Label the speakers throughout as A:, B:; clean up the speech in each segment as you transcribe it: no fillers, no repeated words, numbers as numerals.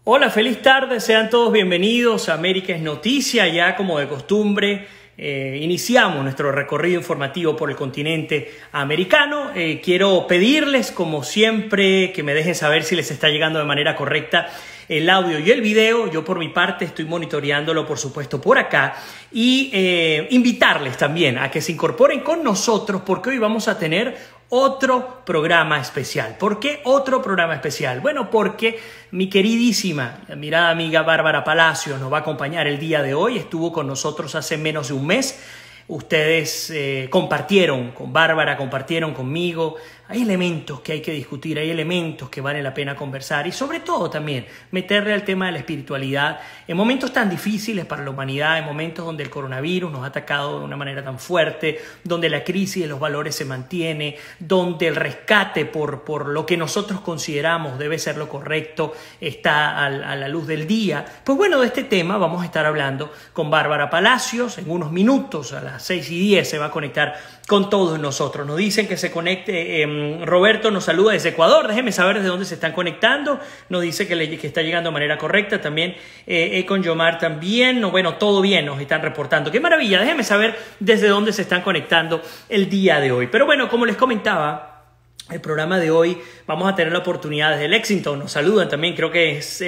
A: Hola, feliz tarde, sean todos bienvenidos a América es Noticia. Ya como de costumbre iniciamos nuestro recorrido informativo por el continente americano. Quiero pedirles, como siempre, que me dejen saber si les está llegando de manera correcta el audio y el video. Yo por mi parte estoy monitoreándolo, por supuesto, por acá. Y invitarles también a que se incorporen con nosotros, porque hoy vamos a tener otro programa especial. ¿Por qué otro programa especial? Bueno, porque mi queridísima, admirada amiga Bárbara Palacios nos va a acompañar el día de hoy. Estuvo con nosotros hace menos de un mes. Ustedes compartieron con Bárbara, compartieron conmigo. Hay elementos que hay que discutir, hay elementos que vale la pena conversar y sobre todo también meterle al tema de la espiritualidad en momentos tan difíciles para la humanidad, en momentos donde el coronavirus nos ha atacado de una manera tan fuerte, donde la crisis de los valores se mantiene, donde el rescate por lo que nosotros consideramos debe ser lo correcto está a la luz del día. Pues bueno, de este tema vamos a estar hablando con Bárbara Palacios. En unos minutos, a las 6:10, se va a conectar con todos nosotros. Nos dicen que se conecte. Roberto nos saluda desde Ecuador. Déjenme saber desde dónde se están conectando. Nos dice que está llegando de manera correcta. También Econ Yomar también. No, bueno, todo bien, nos están reportando. ¡Qué maravilla! Déjenme saber desde dónde se están conectando el día de hoy. Pero bueno, como les comentaba, el programa de hoy vamos a tener la oportunidad desde Lexington. Nos saludan también, creo que es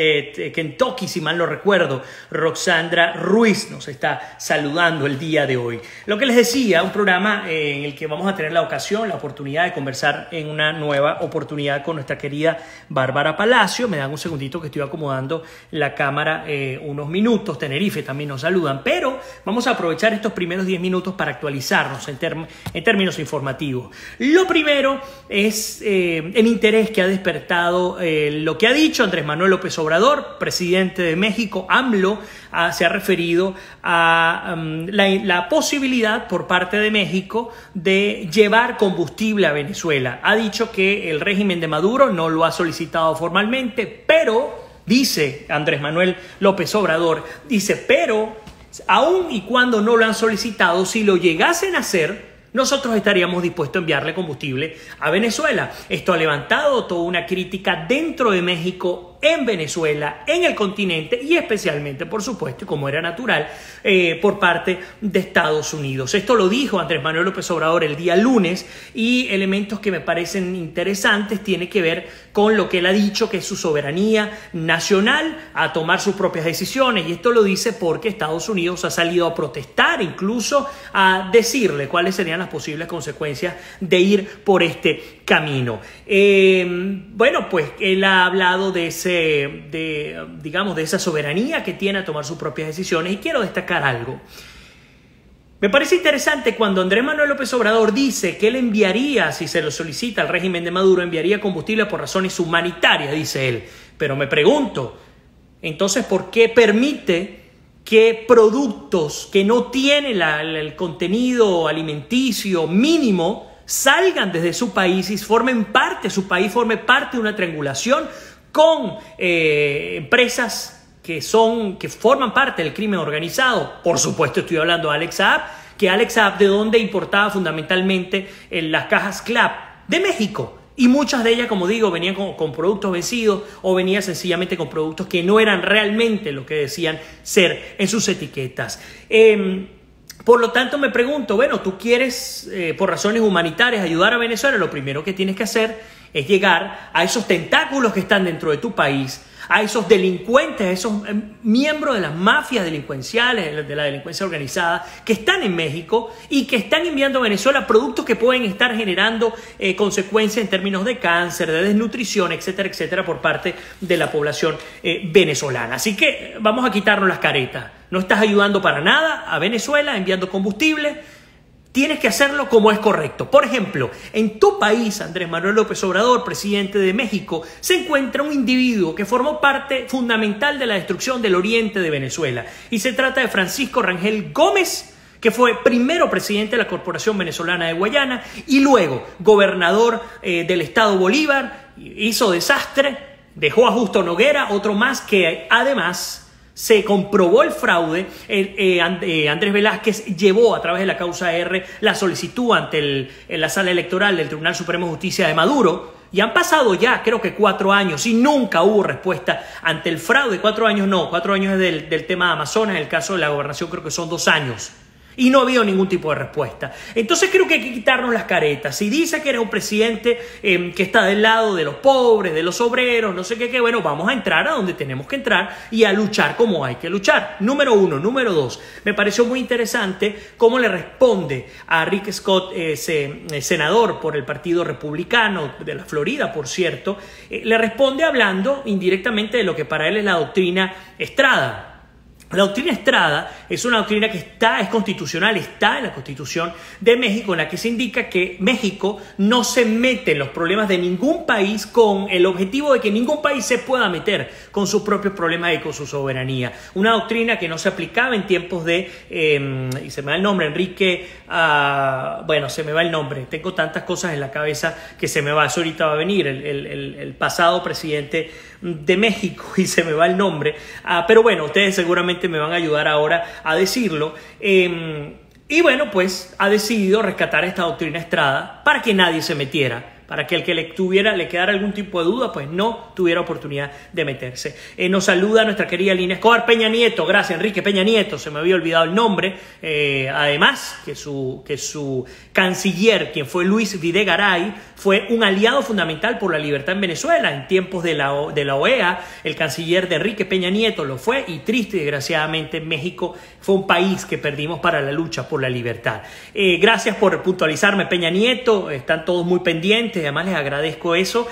A: Kentucky, si mal no recuerdo. Roxandra Ruiz nos está saludando el día de hoy. Lo que les decía, un programa en el que vamos a tener la oportunidad de conversar en una nueva oportunidad con nuestra querida Bárbara Palacio. Me dan un segundito que estoy acomodando la cámara unos minutos. Tenerife también nos saludan, pero vamos a aprovechar estos primeros 10 minutos para actualizarnos en términos informativos. Lo primero es el interés que ha despertado lo que ha dicho Andrés Manuel López Obrador, presidente de México. AMLO se ha referido a la posibilidad por parte de México de llevar combustible a Venezuela. Ha dicho que el régimen de Maduro no lo ha solicitado formalmente, pero, dice Andrés Manuel López Obrador, pero aun y cuando no lo han solicitado, si lo llegasen a hacer, nosotros estaríamos dispuestos a enviarle combustible a Venezuela. Esto ha levantado toda una crítica dentro de México, en Venezuela, en el continente y especialmente, por supuesto, como era natural, por parte de Estados Unidos. Esto lo dijo Andrés Manuel López Obrador el día lunes, y elementos que me parecen interesantes tienen que ver con lo que él ha dicho, que es su soberanía nacional a tomar sus propias decisiones. Y esto lo dice porque Estados Unidos ha salido a protestar, incluso a decirle cuáles serían las posibles consecuencias de ir por este camino. Bueno, pues él ha hablado de esa soberanía que tiene a tomar sus propias decisiones, y quiero destacar algo. Me parece interesante cuando Andrés Manuel López Obrador dice que él enviaría, si se lo solicita al régimen de Maduro, enviaría combustible por razones humanitarias, dice él. Pero me pregunto, entonces, ¿por qué permite que productos que no tienen el contenido alimenticio mínimo salgan desde su país y su país forme parte de una triangulación con empresas que forman parte del crimen organizado? Por supuesto estoy hablando de Alex Saab, que Alex Saab, de donde importaba fundamentalmente las cajas CLAP de México, y muchas de ellas, como digo, venían con productos vencidos o venían sencillamente con productos que no eran realmente lo que decían ser en sus etiquetas. Por lo tanto, me pregunto, bueno, tú quieres por razones humanitarias ayudar a Venezuela, lo primero que tienes que hacer es llegar a esos tentáculos que están dentro de tu país, a esos delincuentes, a esos miembros de las mafias delincuenciales, de la delincuencia organizada, que están en México y que están enviando a Venezuela productos que pueden estar generando consecuencias en términos de cáncer, de desnutrición, etcétera, etcétera, por parte de la población venezolana. Así que vamos a quitarnos las caretas. No estás ayudando para nada a Venezuela enviando combustible. Tienes que hacerlo como es correcto. Por ejemplo, en tu país, Andrés Manuel López Obrador, presidente de México, se encuentra un individuo que formó parte fundamental de la destrucción del oriente de Venezuela. Y se trata de Francisco Rangel Gómez, que fue primero presidente de la Corporación Venezolana de Guayana y luego gobernador del estado Bolívar. Hizo desastre, dejó a Justo Noguera, otro más que además se comprobó el fraude, Andrés Velázquez llevó a través de la causa R la solicitud ante la sala electoral del Tribunal Supremo de Justicia de Maduro, y han pasado ya creo que 4 años y nunca hubo respuesta ante el fraude. 4 años no, 4 años es del tema de Amazonas, en el caso de la gobernación creo que son 2 años. Y no ha habido ningún tipo de respuesta. Entonces creo que hay que quitarnos las caretas. Si dice que eres un presidente que está del lado de los pobres, de los obreros, no sé qué, bueno, vamos a entrar a donde tenemos que entrar y a luchar como hay que luchar. Número 1. Número 2. Me pareció muy interesante cómo le responde a Rick Scott, senador por el Partido Republicano de la Florida, por cierto. Le responde hablando indirectamente de lo que para él es la doctrina Estrada. La doctrina Estrada es una doctrina que es constitucional, está en la Constitución de México, en la que se indica que México no se mete en los problemas de ningún país con el objetivo de que ningún país se pueda meter con sus propios problemas y con su soberanía. Una doctrina que no se aplicaba en tiempos de, y se me va el nombre, Enrique, bueno, se me va el nombre, tengo tantas cosas en la cabeza que se me va, eso ahorita va a venir, el pasado presidente de México y se me va el nombre, pero bueno, ustedes seguramente me van a ayudar ahora a decirlo. Y bueno, pues ha decidido rescatar esta doctrina Estrada para que nadie se metiera, para que el que le quedara algún tipo de duda, pues no tuviera oportunidad de meterse. Nos saluda nuestra querida Lina Escobar Peña Nieto. Gracias, Enrique Peña Nieto. Se me había olvidado el nombre. Además, que su canciller, quien fue Luis Videgaray, fue un aliado fundamental por la libertad en Venezuela. En tiempos de la OEA, el canciller de Enrique Peña Nieto lo fue, y triste y desgraciadamente México fue un país que perdimos para la lucha por la libertad. Gracias por puntualizarme, Peña Nieto. Están todos muy pendientes. Además les agradezco eso.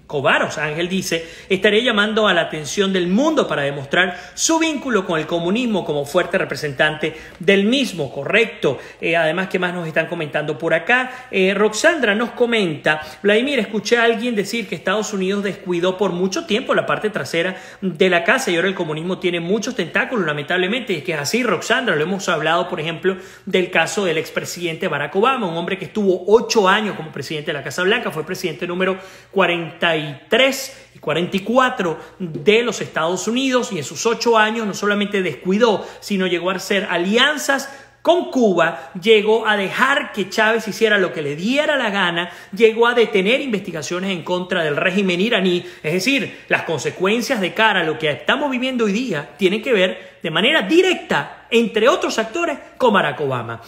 A: Cobaros Ángel dice: estaré llamando a la atención del mundo para demostrar su vínculo con el comunismo como fuerte representante del mismo. Correcto. Además, ¿qué más nos están comentando por acá? Roxandra nos comenta: Vladimir, escuché a alguien decir que Estados Unidos descuidó por mucho tiempo la parte trasera de la casa y ahora el comunismo tiene muchos tentáculos, lamentablemente. Y es que es así, Roxandra. Lo hemos hablado, por ejemplo, del caso del expresidente Barack Obama, un hombre que estuvo 8 años como presidente de la Casa Blanca, fue presidente número 43 y 44 de los Estados Unidos, y en sus 8 años no solamente descuidó, sino llegó a hacer alianzas con Cuba, llegó a dejar que Chávez hiciera lo que le diera la gana, llegó a detener investigaciones en contra del régimen iraní. Es decir, las consecuencias de cara a lo que estamos viviendo hoy día tienen que ver de manera directa, entre otros actores, con Barack Obama.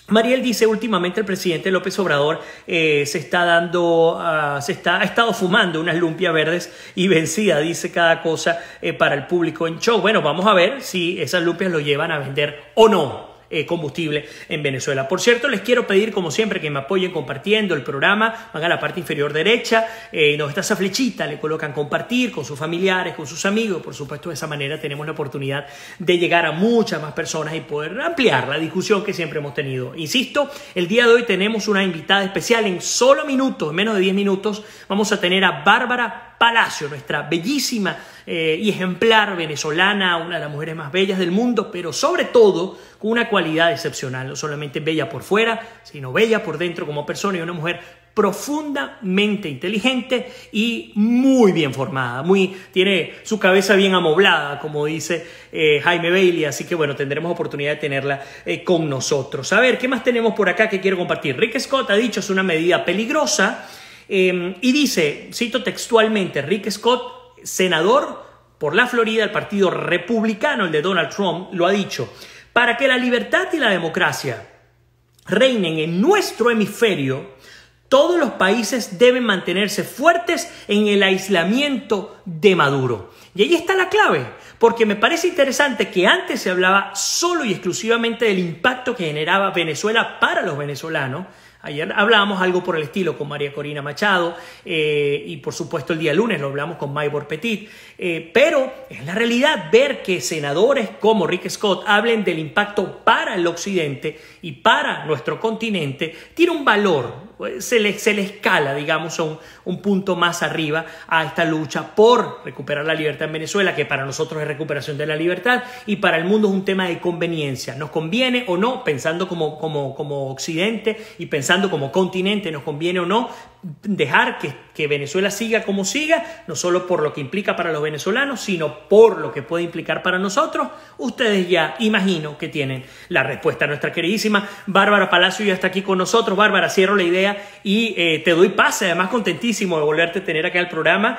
A: Mariel dice: últimamente el presidente López Obrador ha estado fumando unas lumpias verdes y vencida, dice cada cosa para el público en show. Bueno, vamos a ver si esas lumpias lo llevan a vender o no combustible en Venezuela. Por cierto, les quiero pedir, como siempre, que me apoyen compartiendo el programa. Van a la parte inferior derecha, donde está esa flechita, le colocan compartir con sus familiares, con sus amigos. Por supuesto, de esa manera tenemos la oportunidad de llegar a muchas más personas y poder ampliar la discusión que siempre hemos tenido. Insisto, el día de hoy tenemos una invitada especial. En solo minutos, en menos de 10 minutos, vamos a tener a Bárbara Palacio, nuestra bellísima y ejemplar venezolana, una de las mujeres más bellas del mundo, pero sobre todo con una cualidad excepcional, no solamente bella por fuera, sino bella por dentro como persona, y una mujer profundamente inteligente y muy bien formada, tiene su cabeza bien amoblada, como dice Jaime Bailey, así que bueno, tendremos oportunidad de tenerla con nosotros. A ver, ¿qué más tenemos por acá que quiero compartir? Rick Scott ha dicho: es una medida peligrosa. Y dice, cito textualmente, Rick Scott, senador por la Florida, el partido republicano, el de Donald Trump, lo ha dicho: para que la libertad y la democracia reinen en nuestro hemisferio, todos los países deben mantenerse fuertes en el aislamiento de Maduro. Y ahí está la clave, porque me parece interesante que antes se hablaba solo y exclusivamente del impacto que generaba Venezuela para los venezolanos. Ayer hablábamos algo por el estilo con María Corina Machado y por supuesto el día lunes lo hablamos con Maybor Petit, pero es la realidad ver que senadores como Rick Scott hablen del impacto para el occidente y para nuestro continente tiene un valor se le escala, digamos, a un punto más arriba a esta lucha por recuperar la libertad en Venezuela, que para nosotros es recuperación de la libertad y para el mundo es un tema de conveniencia. ¿Nos conviene o no, pensando como Occidente y pensando como continente, nos conviene o no dejar que Venezuela siga como siga, no solo por lo que implica para los venezolanos, sino por lo que puede implicar para nosotros? Ustedes ya imagino que tienen la respuesta. Nuestra queridísima Bárbara Palacio ya está aquí con nosotros. Bárbara, cierro la idea y te doy pase, además contentísimo de volverte a tener acá en el programa.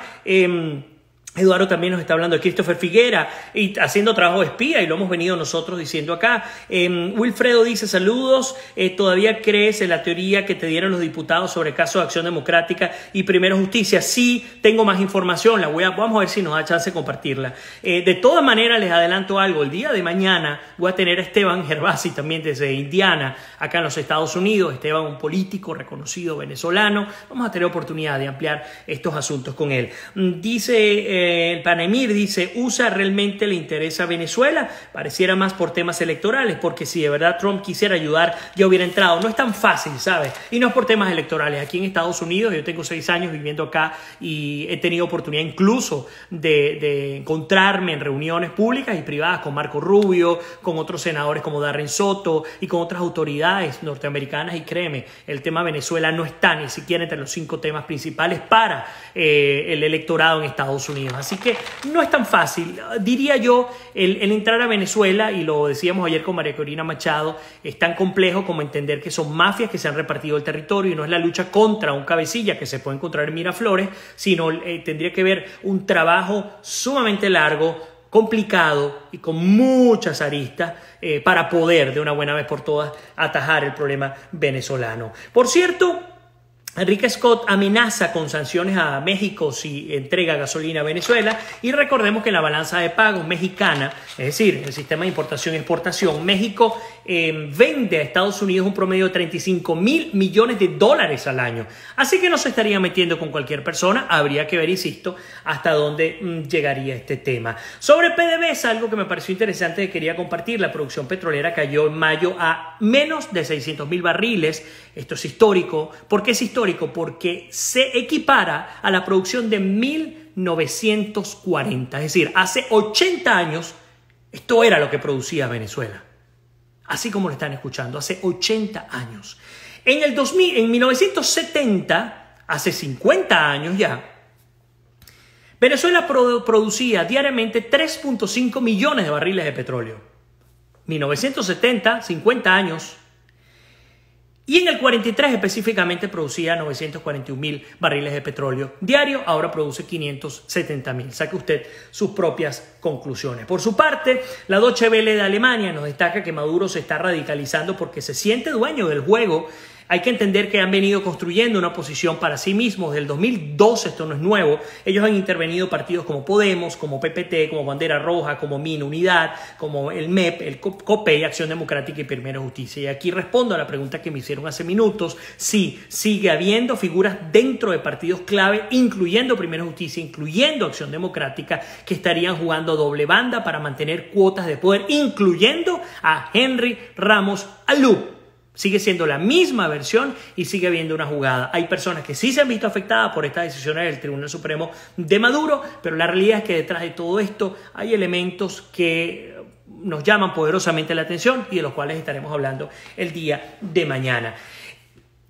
A: Eduardo también nos está hablando de Christopher Figuera y haciendo trabajo de espía, y lo hemos venido nosotros diciendo acá. Wilfredo dice: saludos, ¿todavía crees en la teoría que te dieron los diputados sobre el caso de Acción Democrática y Primero Justicia? Sí, tengo más información, vamos a ver si nos da chance de compartirla. De todas maneras, les adelanto algo: el día de mañana voy a tener a Esteban Gervasi también desde Indiana, acá en los Estados Unidos. Esteban, un político reconocido venezolano. Vamos a tener oportunidad de ampliar estos asuntos con él. Dice el Panemir, dice: ¿USA realmente le interesa a Venezuela? Pareciera más por temas electorales, porque si de verdad Trump quisiera ayudar, ya hubiera entrado. No es tan fácil, ¿sabes? Y no es por temas electorales. Aquí en Estados Unidos, yo tengo 6 años viviendo acá y he tenido oportunidad incluso de encontrarme en reuniones públicas y privadas con Marco Rubio, con otros senadores como Darren Soto y con otras autoridades norteamericanas, y créeme, el tema Venezuela no está ni siquiera entre los 5 temas principales para el electorado en Estados Unidos. Así que no es tan fácil, diría yo, el entrar a Venezuela, y lo decíamos ayer con María Corina Machado, es tan complejo como entender que son mafias que se han repartido el territorio y no es la lucha contra un cabecilla que se puede encontrar en Miraflores, sino tendría que ver un trabajo sumamente largo, complicado y con muchas aristas para poder de una buena vez por todas atajar el problema venezolano. Por cierto, Enrique Scott amenaza con sanciones a México si entrega gasolina a Venezuela, y recordemos que en la balanza de pagos mexicana, es decir, el sistema de importación y exportación, México vende a Estados Unidos un promedio de 35,000 millones de dólares al año. Así que no se estaría metiendo con cualquier persona. Habría que ver, insisto, hasta dónde llegaría este tema. Sobre PDVSA, algo que me pareció interesante que quería compartir: la producción petrolera cayó en mayo a menos de 600,000 barriles. Esto es histórico. ¿Por qué es histórico? Porque se equipara a la producción de 1940. Es decir, hace 80 años esto era lo que producía Venezuela. Así como lo están escuchando, hace 80 años. En 1970, hace 50 años ya, Venezuela producía diariamente 3.5 millones de barriles de petróleo. 1970, 50 años. Y en el 43 específicamente producía 941,000 barriles de petróleo diario, ahora produce 570,000. Saque usted sus propias conclusiones. Por su parte, la Deutsche Welle de Alemania nos destaca que Maduro se está radicalizando porque se siente dueño del juego. Hay que entender que han venido construyendo una posición para sí mismos. Desde el 2012, esto no es nuevo. Ellos han intervenido partidos como Podemos, como PPT, como Bandera Roja, como MIN Unidad, como el MEP, el COPEI, Acción Democrática y Primera Justicia. Y aquí respondo a la pregunta que me hicieron hace minutos. Sí, sigue habiendo figuras dentro de partidos clave, incluyendo Primera Justicia, incluyendo Acción Democrática, que estarían jugando doble banda para mantener cuotas de poder, incluyendo a Henry Ramos Alup. Sigue siendo la misma versión y sigue habiendo una jugada. Hay personas que sí se han visto afectadas por estas decisiones del Tribunal Supremo de Maduro, pero la realidad es que detrás de todo esto hay elementos que nos llaman poderosamente la atención y de los cuales estaremos hablando el día de mañana.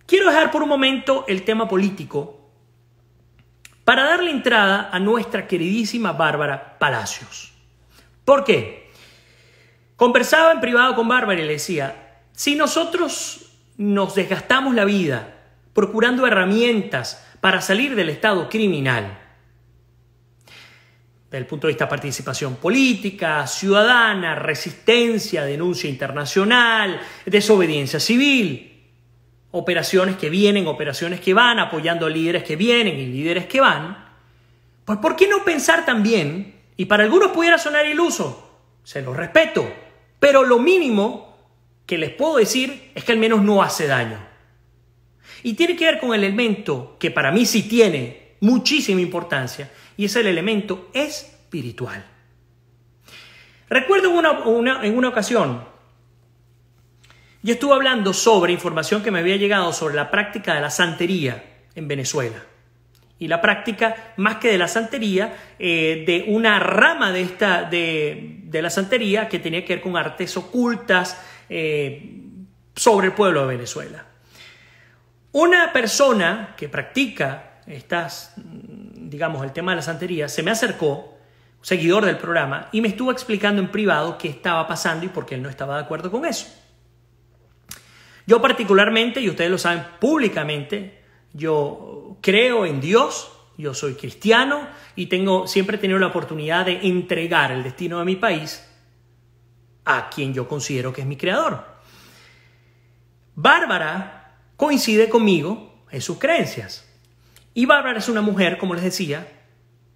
A: Quiero dejar por un momento el tema político para darle entrada a nuestra queridísima Bárbara Palacios. ¿Por qué? Conversaba en privado con Bárbara y le decía: si nosotros nos desgastamos la vida procurando herramientas para salir del estado criminal, desde el punto de vista de participación política, ciudadana, resistencia, denuncia internacional, desobediencia civil, operaciones que vienen, operaciones que van, apoyando a líderes que vienen y líderes que van, pues ¿por qué no pensar también? Y para algunos pudiera sonar iluso, se lo respeto, pero lo mínimo que les puedo decir es que al menos no hace daño. Y tiene que ver con el elemento que para mí sí tiene muchísima importancia, y es el elemento espiritual. Recuerdo en una ocasión Yo estuve hablando sobre información que me había llegado sobre la práctica de la santería en Venezuela. Y la práctica, más que de la santería, de una rama de la santería que tenía que ver con artes ocultas sobre el pueblo de Venezuela. Una persona que practica digamos, el tema de la santería, se me acercó, seguidor del programa, y me estuvo explicando en privado qué estaba pasando y por qué él no estaba de acuerdo con eso. Yo particularmente, y ustedes lo saben públicamente, yo creo en Dios, yo soy cristiano y siempre he tenido la oportunidad de entregar el destino de mi país a quien yo considero que es mi creador. Bárbara coincide conmigo en sus creencias. Y Bárbara es una mujer, como les decía,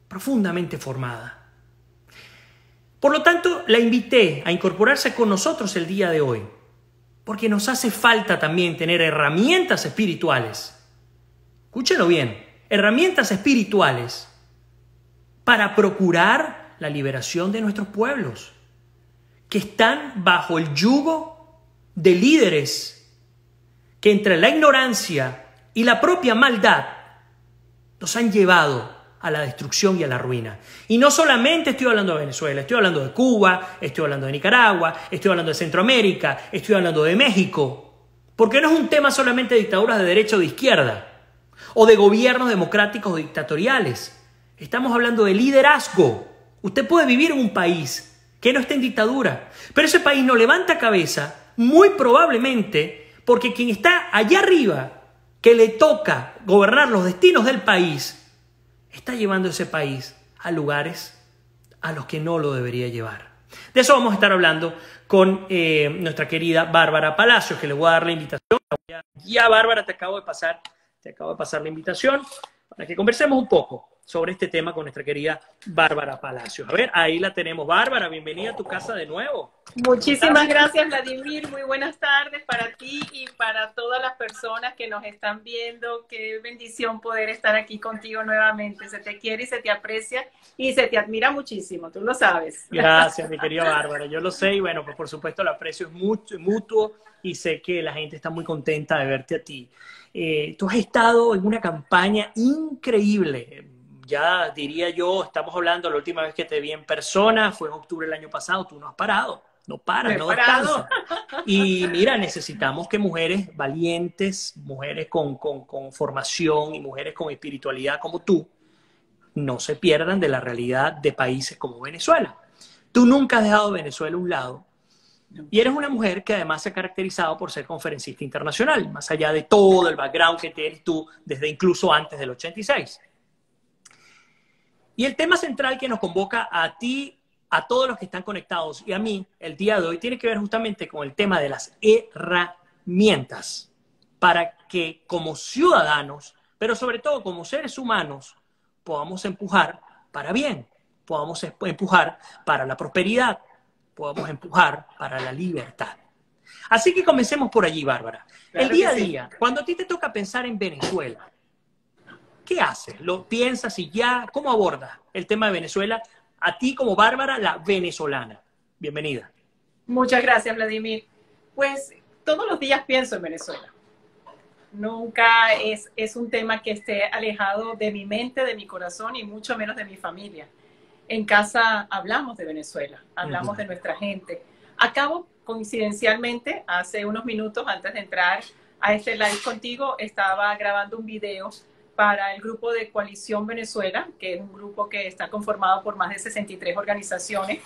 A: profundamente formada. Por lo tanto, la invité a incorporarse con nosotros el día de hoy, porque nos hace falta también tener herramientas espirituales. Escúchenlo bien, herramientas espirituales para procurar la liberación de nuestros pueblos, que están bajo el yugo de líderes que entre la ignorancia y la propia maldad nos han llevado a la destrucción y a la ruina. Y no solamente estoy hablando de Venezuela, estoy hablando de Cuba, estoy hablando de Nicaragua, estoy hablando de Centroamérica, estoy hablando de México. Porque no es un tema solamente de dictaduras de derecha o de izquierda, o de gobiernos democráticos o dictatoriales. Estamos hablando de liderazgo. Usted puede vivir en un país que no esté en dictadura, pero ese país no levanta cabeza, muy probablemente porque quien está allá arriba, que le toca gobernar los destinos del país, está llevando ese país a lugares a los que no lo debería llevar. De eso vamos a estar hablando con nuestra querida Bárbara Palacios, que le voy a dar la invitación. Ya, Bárbara, te acabo de pasar la invitación para que conversemos un poco sobre este tema con nuestra querida Bárbara Palacios. A ver, ahí la tenemos. Bárbara, bienvenida a tu casa de nuevo.
B: Muchísimas gracias, Vladimir. Muy buenas tardes para ti y para todas las personas que nos están viendo. Qué bendición poder estar aquí contigo nuevamente. Se te quiere y se te aprecia y se te admira muchísimo, tú lo sabes.
A: Gracias, mi querida Bárbara. Yo lo sé y bueno, pues por supuesto el aprecio es mutuo y sé que la gente está muy contenta de verte a ti. Tú has estado en una campaña increíble. Ya diría yo, estamos hablando, la última vez que te vi en persona fue en octubre del año pasado, tú no has parado, no paras, no descansas. Y mira, necesitamos que mujeres valientes, mujeres con formación y mujeres con espiritualidad como tú, no se pierdan de la realidad de países como Venezuela. Tú nunca has dejado Venezuela a un lado y eres una mujer que además se ha caracterizado por ser conferencista internacional, más allá de todo el background que tienes tú desde incluso antes del 86. Y el tema central que nos convoca a ti, a todos los que están conectados y a mí el día de hoy tiene que ver justamente con el tema de las herramientas para que como ciudadanos, pero sobre todo como seres humanos, podamos empujar para bien, podamos empujar para la prosperidad, podamos empujar para la libertad. Así que comencemos por allí, Bárbara. El día a día, cuando a ti te toca pensar en Venezuela, ¿qué haces? ¿Lo piensas y ya? ¿Cómo abordas el tema de Venezuela? A ti como Bárbara, la venezolana. Bienvenida.
B: Muchas gracias, Vladimir. Pues todos los días pienso en Venezuela. Nunca es un tema que esté alejado de mi mente, de mi corazón y mucho menos de mi familia. En casa hablamos de Venezuela, hablamos de nuestra gente. Acabo, coincidencialmente, hace unos minutos antes de entrar a este live contigo, estaba grabando un video para el grupo de Coalición Venezuela, que es un grupo que está conformado por más de 63 organizaciones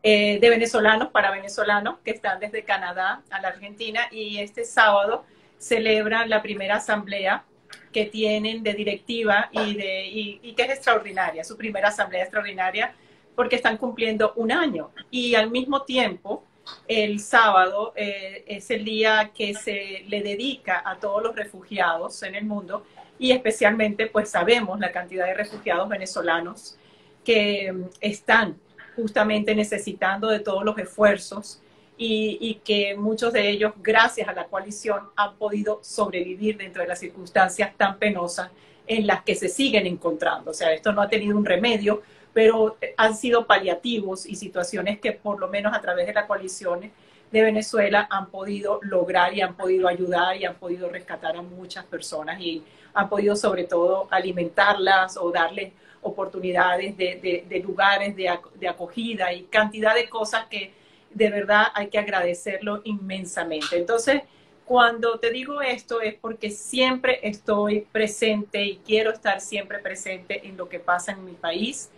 B: de venezolanos para venezolanos que están desde Canadá a la Argentina, y este sábado celebran la primera asamblea que tienen de directiva y que es extraordinaria, su primera asamblea extraordinaria, porque están cumpliendo un año. Y al mismo tiempo, el sábado es el día que se le dedica a todos los refugiados en el mundo, y especialmente pues sabemos la cantidad de refugiados venezolanos que están justamente necesitando de todos los esfuerzos y que muchos de ellos, gracias a la coalición, han podido sobrevivir dentro de las circunstancias tan penosas en las que se siguen encontrando. O sea, esto no ha tenido un remedio, pero han sido paliativos y situaciones que por lo menos a través de la coalición de Venezuela han podido lograr y han podido ayudar y han podido rescatar a muchas personas y han podido sobre todo alimentarlas o darles oportunidades de lugares de acogida y cantidad de cosas que de verdad hay que agradecerlo inmensamente. Entonces, cuando te digo esto es porque siempre estoy presente y quiero estar siempre presente en lo que pasa en mi país.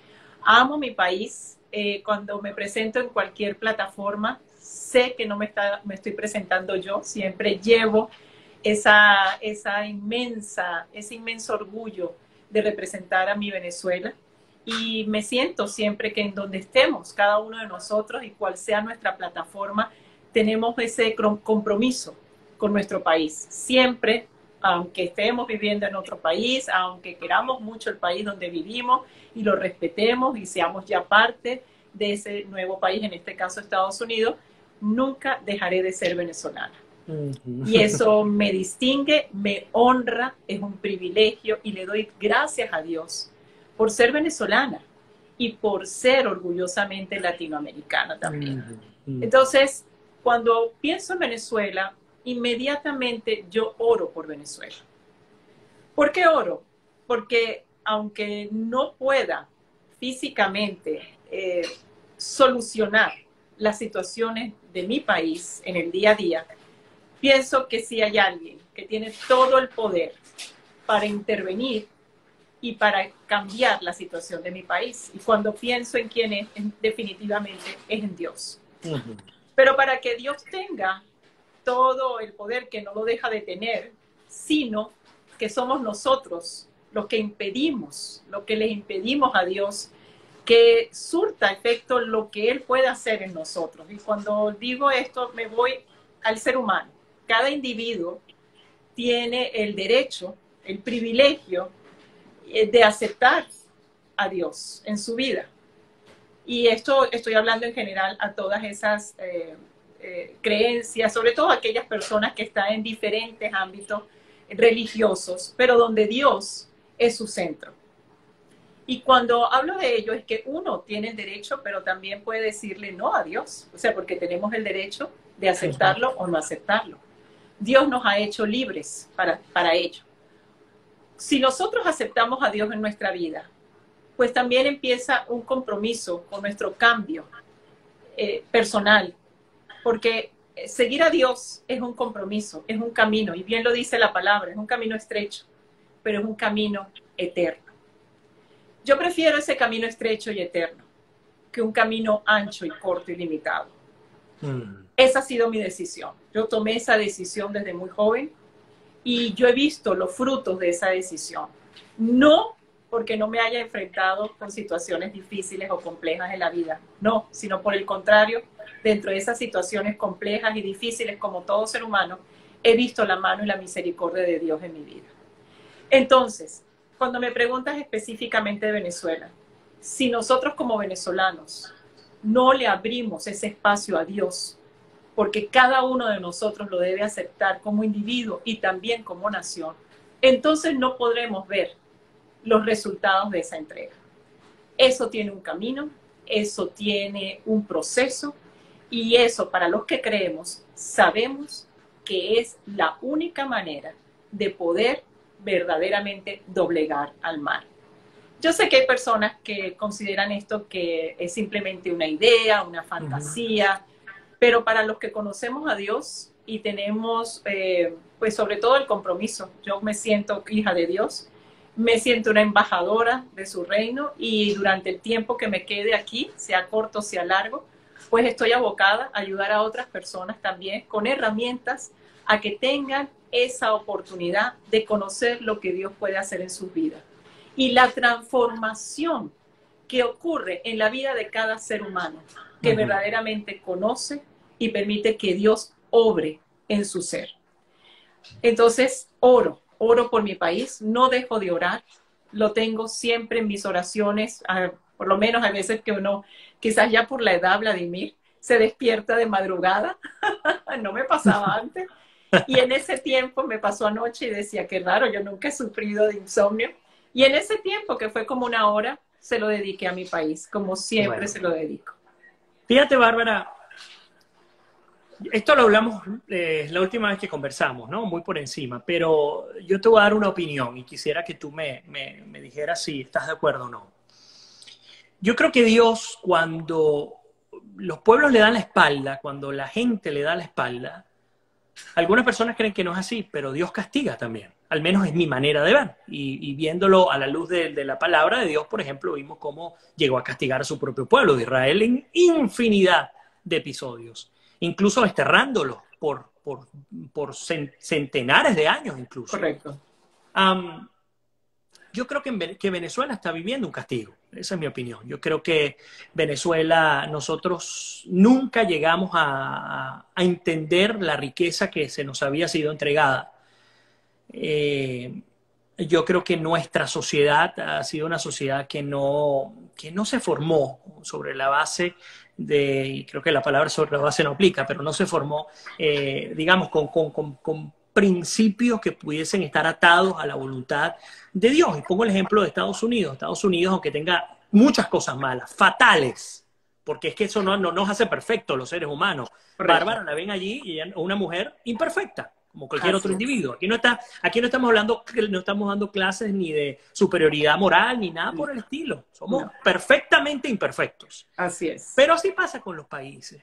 B: Amo mi país. Cuando me presento en cualquier plataforma, sé que no me estoy presentando yo. Siempre llevo ese inmenso orgullo de representar a mi Venezuela. Y me siento siempre que en donde estemos, cada uno de nosotros y cual sea nuestra plataforma, tenemos ese compromiso con nuestro país. Siempre, aunque estemos viviendo en otro país, aunque queramos mucho el país donde vivimos y lo respetemos y seamos ya parte de ese nuevo país, en este caso Estados Unidos, nunca dejaré de ser venezolana. Y eso me distingue, me honra, es un privilegio y le doy gracias a Dios por ser venezolana y por ser orgullosamente latinoamericana también. Entonces, cuando pienso en Venezuela, inmediatamente yo oro por Venezuela. ¿Por qué oro? Porque aunque no pueda físicamente solucionar las situaciones de mi país en el día a día, pienso que si hay alguien que tiene todo el poder para intervenir y para cambiar la situación de mi país. Y cuando pienso en quién es, definitivamente es en Dios. Pero para que Dios tenga todo el poder, que no lo deja de tener, sino que somos nosotros los que impedimos, lo que le impedimos a Dios que surta efecto lo que Él puede hacer en nosotros. Y cuando digo esto, me voy al ser humano. Cada individuo tiene el derecho, el privilegio de aceptar a Dios en su vida. Y esto estoy hablando en general a todas esas creencias, sobre todo aquellas personas que están en diferentes ámbitos religiosos, pero donde Dios es su centro. Y cuando hablo de ello es que uno tiene el derecho, pero también puede decirle no a Dios, o sea, porque tenemos el derecho de aceptarlo o no aceptarlo. Dios nos ha hecho libres para ello. Si nosotros aceptamos a Dios en nuestra vida, pues también empieza un compromiso con nuestro cambio personal, porque seguir a Dios es un compromiso, es un camino, y bien lo dice la palabra, es un camino estrecho, pero es un camino eterno. Yo prefiero ese camino estrecho y eterno que un camino ancho y corto y limitado. Esa ha sido mi decisión. Yo tomé esa decisión desde muy joven y yo he visto los frutos de esa decisión. No porque no me haya enfrentado con situaciones difíciles o complejas en la vida, no, sino por el contrario, dentro de esas situaciones complejas y difíciles como todo ser humano, he visto la mano y la misericordia de Dios en mi vida. Entonces, cuando me preguntas específicamente de Venezuela, si nosotros como venezolanos no le abrimos ese espacio a Dios, porque cada uno de nosotros lo debe aceptar como individuo y también como nación, entonces no podremos ver los resultados de esa entrega. Eso tiene un camino, eso tiene un proceso, y eso, para los que creemos, sabemos que es la única manera de poder verdaderamente doblegar al mal. Yo sé que hay personas que consideran esto que es simplemente una idea, una fantasía, pero para los que conocemos a Dios y tenemos, pues sobre todo el compromiso, yo me siento hija de Dios, me siento una embajadora de su reino, y durante el tiempo que me quede aquí, sea corto, sea largo, pues estoy abocada a ayudar a otras personas también con herramientas a que tengan esa oportunidad de conocer lo que Dios puede hacer en sus vidas. Y la transformación que ocurre en la vida de cada ser humano que verdaderamente conoce y permite que Dios obre en su ser. Entonces, oro por mi país, no dejo de orar, lo tengo siempre en mis oraciones, por lo menos a veces que uno, quizás ya por la edad, Vladimir, se despierta de madrugada, no me pasaba antes, y en ese tiempo me pasó anoche y decía, qué raro, yo nunca he sufrido de insomnio, y en ese tiempo, que fue como una hora, se lo dediqué a mi país, como siempre se lo dedico.
A: Fíjate, Bárbara, Esto lo hablamos la última vez que conversamos, ¿no? Muy por encima, pero yo te voy a dar una opinión y quisiera que tú me dijeras si estás de acuerdo o no. Yo creo que Dios, cuando los pueblos le dan la espalda, cuando la gente le da la espalda, algunas personas creen que no es así, pero Dios castiga también. Al menos es mi manera de ver. Y viéndolo a la luz de la palabra de Dios, por ejemplo, vimos cómo llegó a castigar a su propio pueblo de Israel en infinidad de episodios, incluso desterrándolos por centenares de años incluso.
B: Correcto.
A: Yo creo que Venezuela está viviendo un castigo. Esa es mi opinión. Yo creo que Venezuela, nosotros nunca llegamos a entender la riqueza que se nos había sido entregada. Yo creo que nuestra sociedad ha sido una sociedad que no se formó sobre la base de, y creo que la palabra sobre la base no aplica, pero no se formó, digamos, con principios que pudiesen estar atados a la voluntad de Dios. Y pongo el ejemplo de Estados Unidos. Estados Unidos, aunque tenga muchas cosas malas, fatales, porque es que eso no nos hace perfectos los seres humanos.
B: Correcto.
A: Bárbara la ven allí y ella, una mujer imperfecta, como cualquier
B: Así
A: otro
B: es.
A: individuo. Aquí no estamos hablando, no estamos dando clases ni de superioridad moral, ni nada por el estilo. Somos perfectamente imperfectos.
B: Así es.
A: Pero así pasa con los países.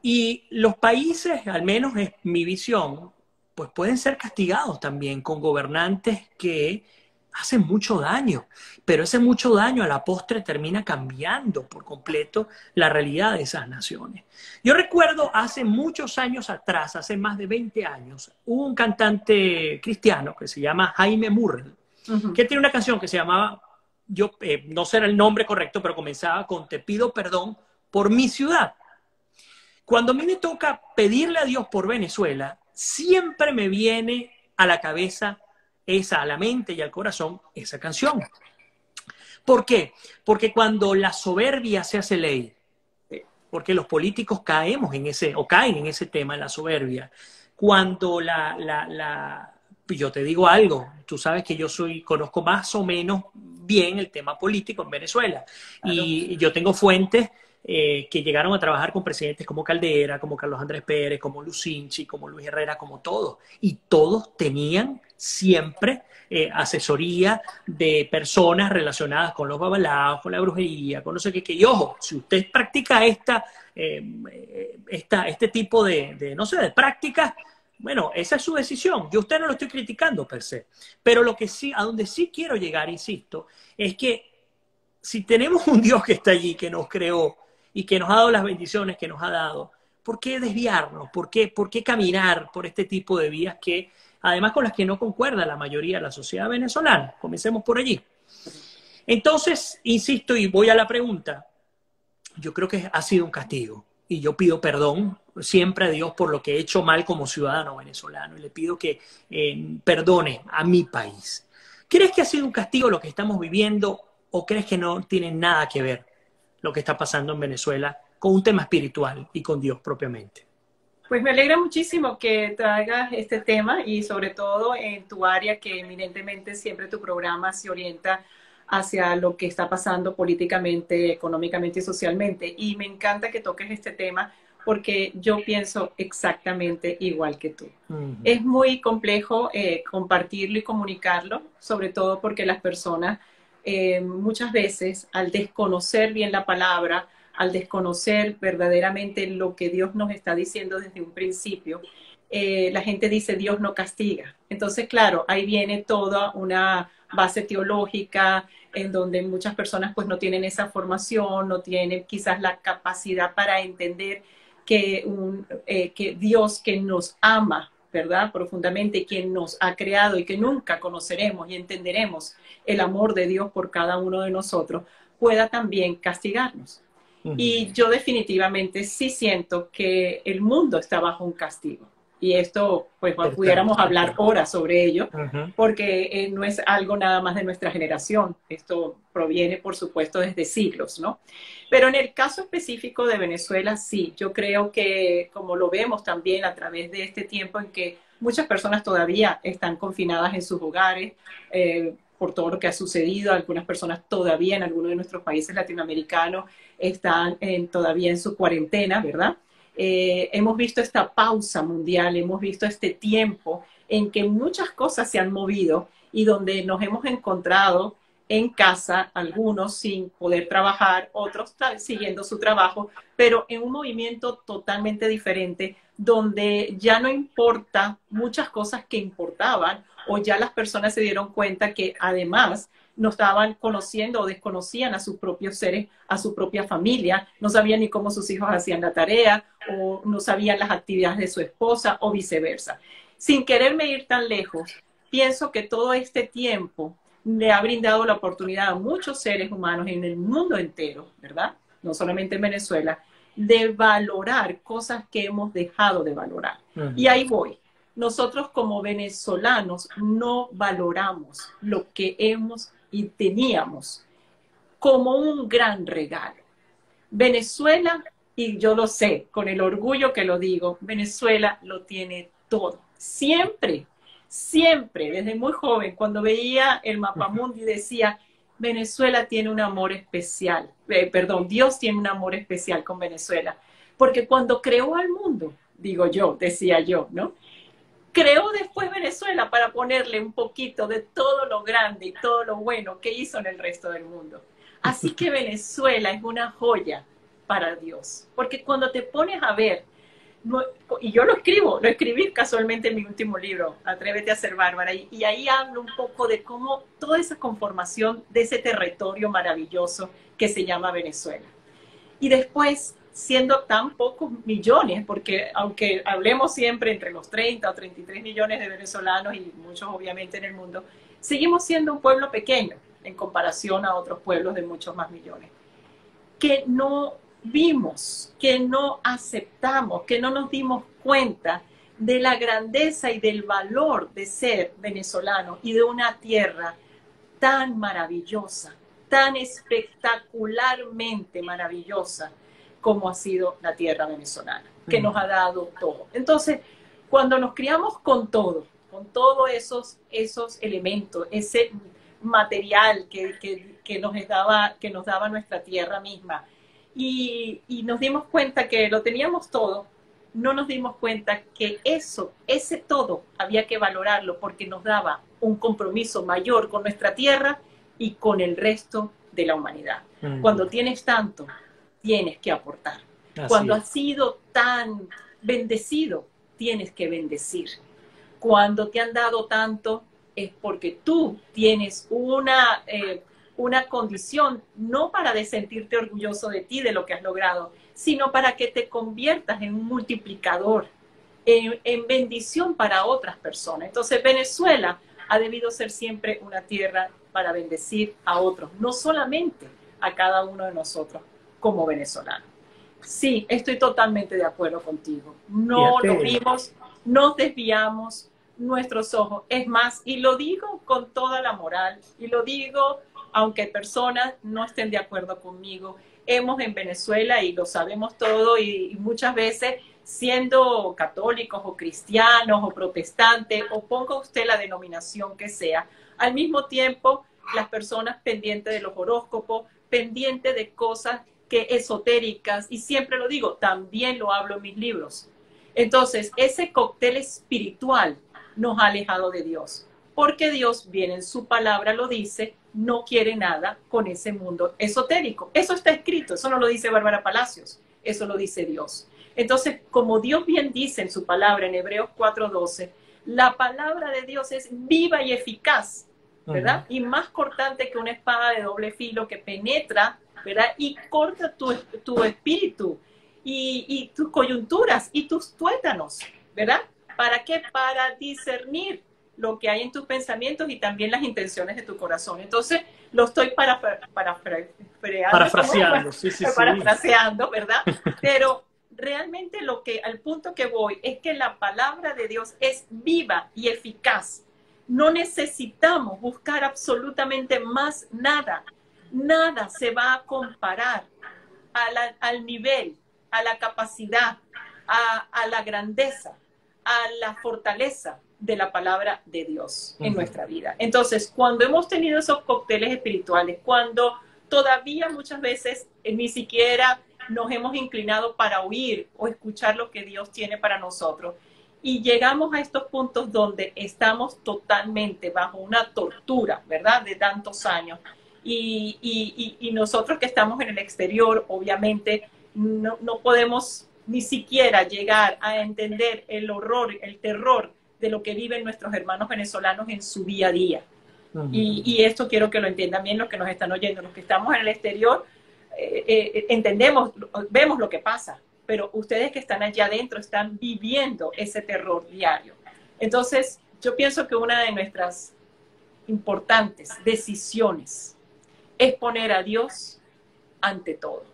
A: Y los países, al menos es mi visión, pues pueden ser castigados también con gobernantes que hacen mucho daño, pero ese mucho daño a la postre termina cambiando por completo la realidad de esas naciones. Yo recuerdo hace muchos años atrás, hace más de 20 años, hubo un cantante cristiano que se llama Jaime Murrell, que tiene una canción que se llamaba, no sé el nombre correcto, pero comenzaba con Te pido perdón por mi ciudad. Cuando a mí me toca pedirle a Dios por Venezuela, siempre me viene a la cabeza a la mente y al corazón, esa canción. ¿Por qué? Porque cuando la soberbia se hace ley, porque los políticos caemos en caen en ese tema, en la soberbia, cuando yo te digo algo, tú sabes que conozco más o menos bien el tema político en Venezuela, claro. Y yo tengo fuentes que llegaron a trabajar con presidentes como Caldera, como Carlos Andrés Pérez, como Lucinchi, como Luis Herrera, como todos. Y todos tenían siempre asesoría de personas relacionadas con los babalaos, con la brujería, con no sé qué. Y ojo, si usted practica este tipo de prácticas, bueno, esa es su decisión. Yo a usted no lo estoy criticando per se. Pero a donde sí quiero llegar, insisto, es que si tenemos un Dios que está allí, que nos creó, y que nos ha dado las bendiciones que nos ha dado, ¿por qué desviarnos? ¿Por qué caminar por este tipo de vías que, además, con las que no concuerda la mayoría de la sociedad venezolana? Comencemos por allí. Entonces, insisto y voy a la pregunta, yo creo que ha sido un castigo y yo pido perdón siempre a Dios por lo que he hecho mal como ciudadano venezolano y le pido que perdone a mi país. ¿Crees que ha sido un castigo lo que estamos viviendo o crees que no tiene nada que ver lo que está pasando en Venezuela con un tema espiritual y con Dios propiamente?
B: Pues me alegra muchísimo que traigas este tema y sobre todo en tu área que eminentemente siempre tu programa se orienta hacia lo que está pasando políticamente, económicamente y socialmente. Y me encanta que toques este tema porque yo pienso exactamente igual que tú. Es muy complejo compartirlo y comunicarlo, sobre todo porque las personas muchas veces al desconocer bien la palabra, al desconocer verdaderamente lo que Dios nos está diciendo desde un principio, la gente dice Dios no castiga. Entonces, claro, ahí viene toda una base teológica en donde muchas personas pues no tienen esa formación, no tienen quizás la capacidad para entender que Dios que nos ama, ¿verdad? Profundamente, quien nos ha creado y que nunca conoceremos y entenderemos el amor de Dios por cada uno de nosotros, pueda también castigarnos. Y yo definitivamente sí siento que el mundo está bajo un castigo. Y esto, pues pudiéramos hablar horas sobre ello, porque no es algo nada más de nuestra generación. Esto proviene, por supuesto, desde siglos, ¿no? Pero en el caso específico de Venezuela, sí, yo creo que, como lo vemos también a través de este tiempo en que muchas personas todavía están confinadas en sus hogares, por todo lo que ha sucedido, algunas personas todavía en algunos de nuestros países latinoamericanos están todavía en su cuarentena, ¿verdad? hemos visto esta pausa mundial, hemos visto este tiempo en que muchas cosas se han movido y donde nos hemos encontrado en casa, algunos sin poder trabajar, otros siguiendo su trabajo, pero en un movimiento totalmente diferente, donde ya no importa muchas cosas que importaban, o ya las personas se dieron cuenta que además no estaban conociendo o desconocían a sus propios seres, a su propia familia, no sabían ni cómo sus hijos hacían la tarea, o no sabían las actividades de su esposa, o viceversa. Sin quererme ir tan lejos, pienso que todo este tiempo le ha brindado la oportunidad a muchos seres humanos en el mundo entero, ¿verdad? No solamente en Venezuela, de valorar cosas que hemos dejado de valorar. Y ahí voy. Nosotros como venezolanos no valoramos lo que hemos y teníamos como un gran regalo. Venezuela, y yo lo sé, con el orgullo que lo digo, Venezuela lo tiene todo. Siempre, siempre, desde muy joven, cuando veía el Mapamundi decía, Venezuela tiene un amor especial, Dios tiene un amor especial con Venezuela, porque cuando creó al mundo, digo yo, decía yo, ¿no? Creó después Venezuela para ponerle un poquito de todo lo grande y todo lo bueno que hizo en el resto del mundo. Así que Venezuela es una joya para Dios, porque cuando te pones a ver, y yo lo escribí casualmente en mi último libro, Atrévete a ser bárbara, y ahí hablo un poco de cómo toda esa conformación de ese territorio maravilloso que se llama Venezuela. Y después, siendo tan pocos millones, porque aunque hablemos siempre entre los 30 o 33 millones de venezolanos y muchos obviamente en el mundo, seguimos siendo un pueblo pequeño en comparación a otros pueblos de muchos más millones, que no vimos, que no aceptamos, que no nos dimos cuenta de la grandeza y del valor de ser venezolano y de una tierra tan maravillosa, tan espectacularmente maravillosa como ha sido la tierra venezolana, que nos ha dado todo. Entonces, cuando nos criamos con todos esos elementos, ese material que nos daba nuestra tierra misma, y nos dimos cuenta que lo teníamos todo, no nos dimos cuenta que ese todo había que valorarlo porque nos daba un compromiso mayor con nuestra tierra y con el resto de la humanidad. Cuando tienes tanto, tienes que aportar. Cuando has sido tan bendecido, tienes que bendecir. Cuando te han dado tanto, es porque tú tienes una condición, no para de sentirte orgulloso de ti, de lo que has logrado, sino para que te conviertas en un multiplicador, en bendición para otras personas. Entonces, Venezuela ha debido ser siempre una tierra para bendecir a otros, no solamente a cada uno de nosotros como venezolanos. Sí, estoy totalmente de acuerdo contigo. No lo vimos, nos desviamos nuestros ojos. Es más, y lo digo con toda la moral, y lo digo aunque personas no estén de acuerdo conmigo, hemos en Venezuela, y lo sabemos todo, y muchas veces siendo católicos o cristianos o protestantes, o ponga usted la denominación que sea, al mismo tiempo las personas pendientes de los horóscopos, pendientes de cosas que esotéricas, y siempre lo digo, también lo hablo en mis libros. Entonces, ese cóctel espiritual nos ha alejado de Dios, porque Dios, bien en su palabra lo dice, no quiere nada con ese mundo esotérico. Eso está escrito, eso no lo dice Bárbara Palacios, eso lo dice Dios. Entonces, como Dios bien dice en su palabra en Hebreos 4:12, la palabra de Dios es viva y eficaz, ¿verdad? Y más cortante que una espada de doble filo que penetra, ¿verdad? Y corta tu espíritu y tus coyunturas y tus tuétanos, ¿verdad? ¿Para qué? Para discernir lo que hay en tus pensamientos y también las intenciones de tu corazón. Entonces, lo estoy parafraseando, ¿verdad? Pero realmente al punto que voy es que la palabra de Dios es viva y eficaz. No necesitamos buscar absolutamente más nada. Nada se va a comparar al nivel, a la capacidad, a la grandeza, a la fortaleza de la palabra de Dios en nuestra vida. Entonces, cuando hemos tenido esos cócteles espirituales, cuando todavía muchas veces ni siquiera nos hemos inclinado para oír o escuchar lo que Dios tiene para nosotros. Y llegamos a estos puntos donde estamos totalmente bajo una tortura, ¿verdad? De tantos años. Y nosotros que estamos en el exterior, obviamente, no podemos ni siquiera llegar a entender el horror, el terror de lo que viven nuestros hermanos venezolanos en su día a día. Y esto quiero que lo entiendan bien los que nos están oyendo. Los que estamos en el exterior entendemos, vemos lo que pasa, pero ustedes que están allá adentro están viviendo ese terror diario. Entonces, yo pienso que una de nuestras importantes decisiones es poner a Dios ante todo.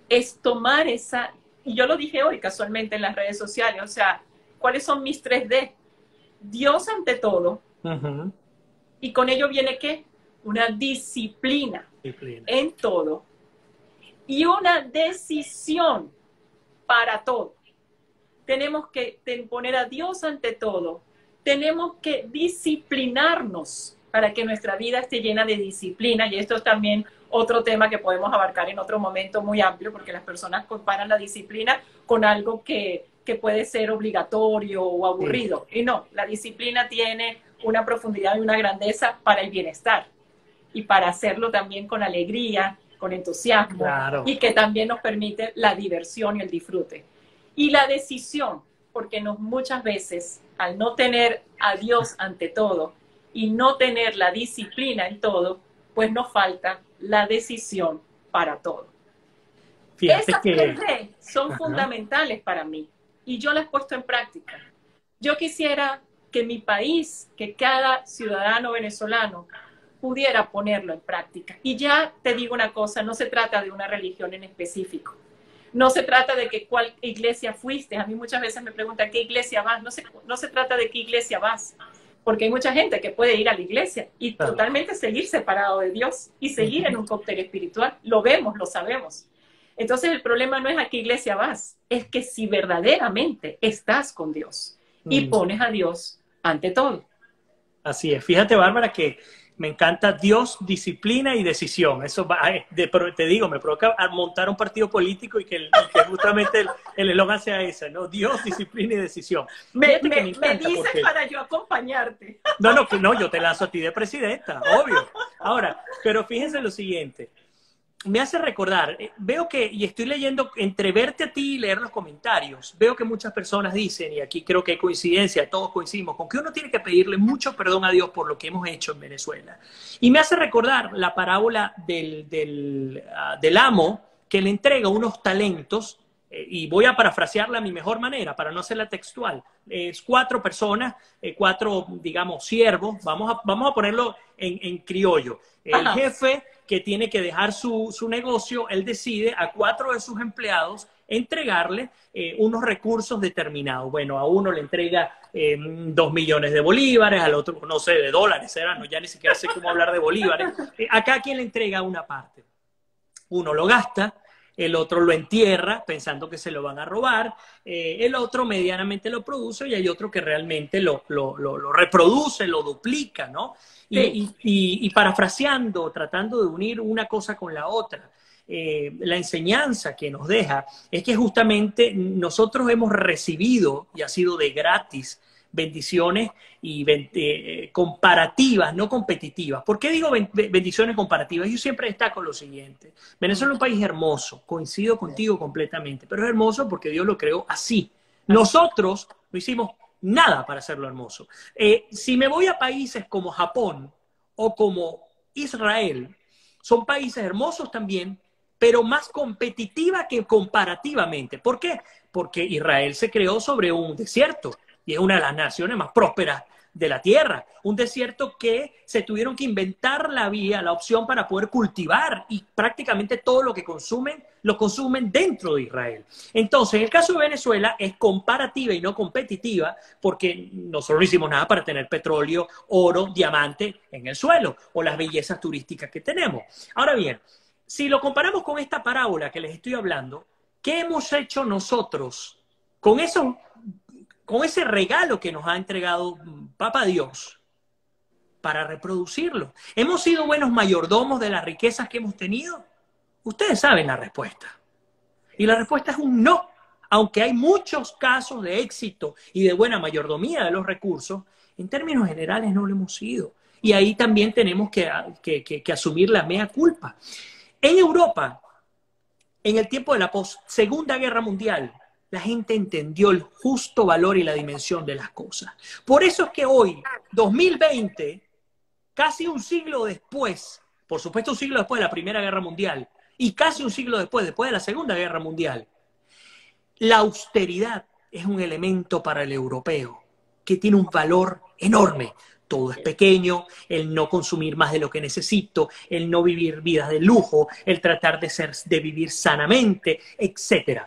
B: Es tomar esa, y yo lo dije hoy casualmente en las redes sociales, o sea, ¿cuáles son mis 3D? Dios ante todo. Y con ello viene ¿qué? Una disciplina en todo y una decisión para todo. Tenemos que poner a Dios ante todo. Tenemos que disciplinarnos para que nuestra vida esté llena de disciplina. Y esto es también otro tema que podemos abarcar en otro momento muy amplio, porque las personas comparan la disciplina con algo que puede ser obligatorio o aburrido. Y no, la disciplina tiene una profundidad y una grandeza para el bienestar y para hacerlo también con alegría, con entusiasmo, claro, y que también nos permite la diversión y el disfrute. Y la decisión, porque muchas veces al no tener a Dios ante todo y no tener la disciplina en todo, pues nos falta la decisión para todo.
A: Fíjate
B: Esas
A: que
B: 3D son fundamentales para mí y yo las he puesto en práctica. Yo quisiera que mi país, que cada ciudadano venezolano pudiera ponerlo en práctica. Y ya te digo una cosa, no se trata de una religión en específico. No se trata de que cuál iglesia fuiste. A mí muchas veces me preguntan, ¿qué iglesia vas? No se trata de qué iglesia vas. Porque hay mucha gente que puede ir a la iglesia y totalmente seguir separado de Dios y seguir en un cóctel espiritual. Lo vemos, lo sabemos. Entonces el problema no es a qué iglesia vas, es que si verdaderamente estás con Dios y pones a Dios ante todo.
A: Así es. Fíjate, Bárbara, que me encanta Dios, disciplina y decisión. Eso va, te digo, me provoca montar un partido político y que justamente el eslogan sea ese, ¿no? Dios, disciplina y decisión.
B: Me dices porque para yo acompañarte.
A: No, yo te lanzo a ti de presidenta, obvio. Ahora, pero fíjense lo siguiente. Me hace recordar, veo que, y estoy leyendo, entre verte a ti y leer los comentarios, veo que muchas personas dicen, y aquí creo que hay coincidencia, todos coincidimos, con que uno tiene que pedirle mucho perdón a Dios por lo que hemos hecho en Venezuela. Y me hace recordar la parábola del amo que le entrega unos talentos, y voy a parafrasearla a mi mejor manera, para no hacerla textual. Es 4 personas, 4, digamos, siervos, vamos a ponerlo en criollo. El jefe que tiene que dejar su negocio, él decide a 4 de sus empleados entregarle unos recursos determinados. Bueno, a uno le entrega 2 millones de bolívares, al otro, no sé, de dólares, ¿será? No, ya ni siquiera sé cómo hablar de bolívares. A cada quien le entrega una parte. Uno lo gasta, el otro lo entierra pensando que se lo van a robar, el otro medianamente lo produce y hay otro que realmente lo reproduce, lo duplica, ¿no? Sí. Y parafraseando, tratando de unir una cosa con la otra, la enseñanza que nos deja es que justamente nosotros hemos recibido, y ha sido de gratis, bendiciones y comparativas, no competitivas. ¿Por qué digo bendiciones comparativas? Yo siempre destaco lo siguiente. Venezuela es un país hermoso, coincido contigo completamente, pero es hermoso porque Dios lo creó así. Nosotros no hicimos nada para hacerlo hermoso. Si me voy a países como Japón o como Israel, son países hermosos también, pero más competitiva que comparativamente. ¿Por qué? Porque Israel se creó sobre un desierto. Y es una de las naciones más prósperas de la tierra. Un desierto que se tuvieron que inventar la opción para poder cultivar y prácticamente todo lo que consumen, lo consumen dentro de Israel. Entonces, en el caso de Venezuela es comparativa y no competitiva porque nosotros no hicimos nada para tener petróleo, oro, diamante en el suelo o las bellezas turísticas que tenemos. Ahora bien, si lo comparamos con esta parábola que les estoy hablando, ¿qué hemos hecho nosotros con ese regalo que nos ha entregado Papá Dios para reproducirlo. ¿Hemos sido buenos mayordomos de las riquezas que hemos tenido? Ustedes saben la respuesta. Y la respuesta es un no. Aunque hay muchos casos de éxito y de buena mayordomía de los recursos, en términos generales no lo hemos sido. Y ahí también tenemos que asumir la mea culpa. En Europa, en el tiempo de la Segunda Guerra Mundial, la gente entendió el justo valor y la dimensión de las cosas. Por eso es que hoy, 2020, casi un siglo después, por supuesto un siglo después de la Primera Guerra Mundial, y casi un siglo después de la Segunda Guerra Mundial, la austeridad es un elemento para el europeo que tiene un valor enorme. Todo es pequeño, el no consumir más de lo que necesito, el no vivir vidas de lujo, el tratar de vivir sanamente, etc.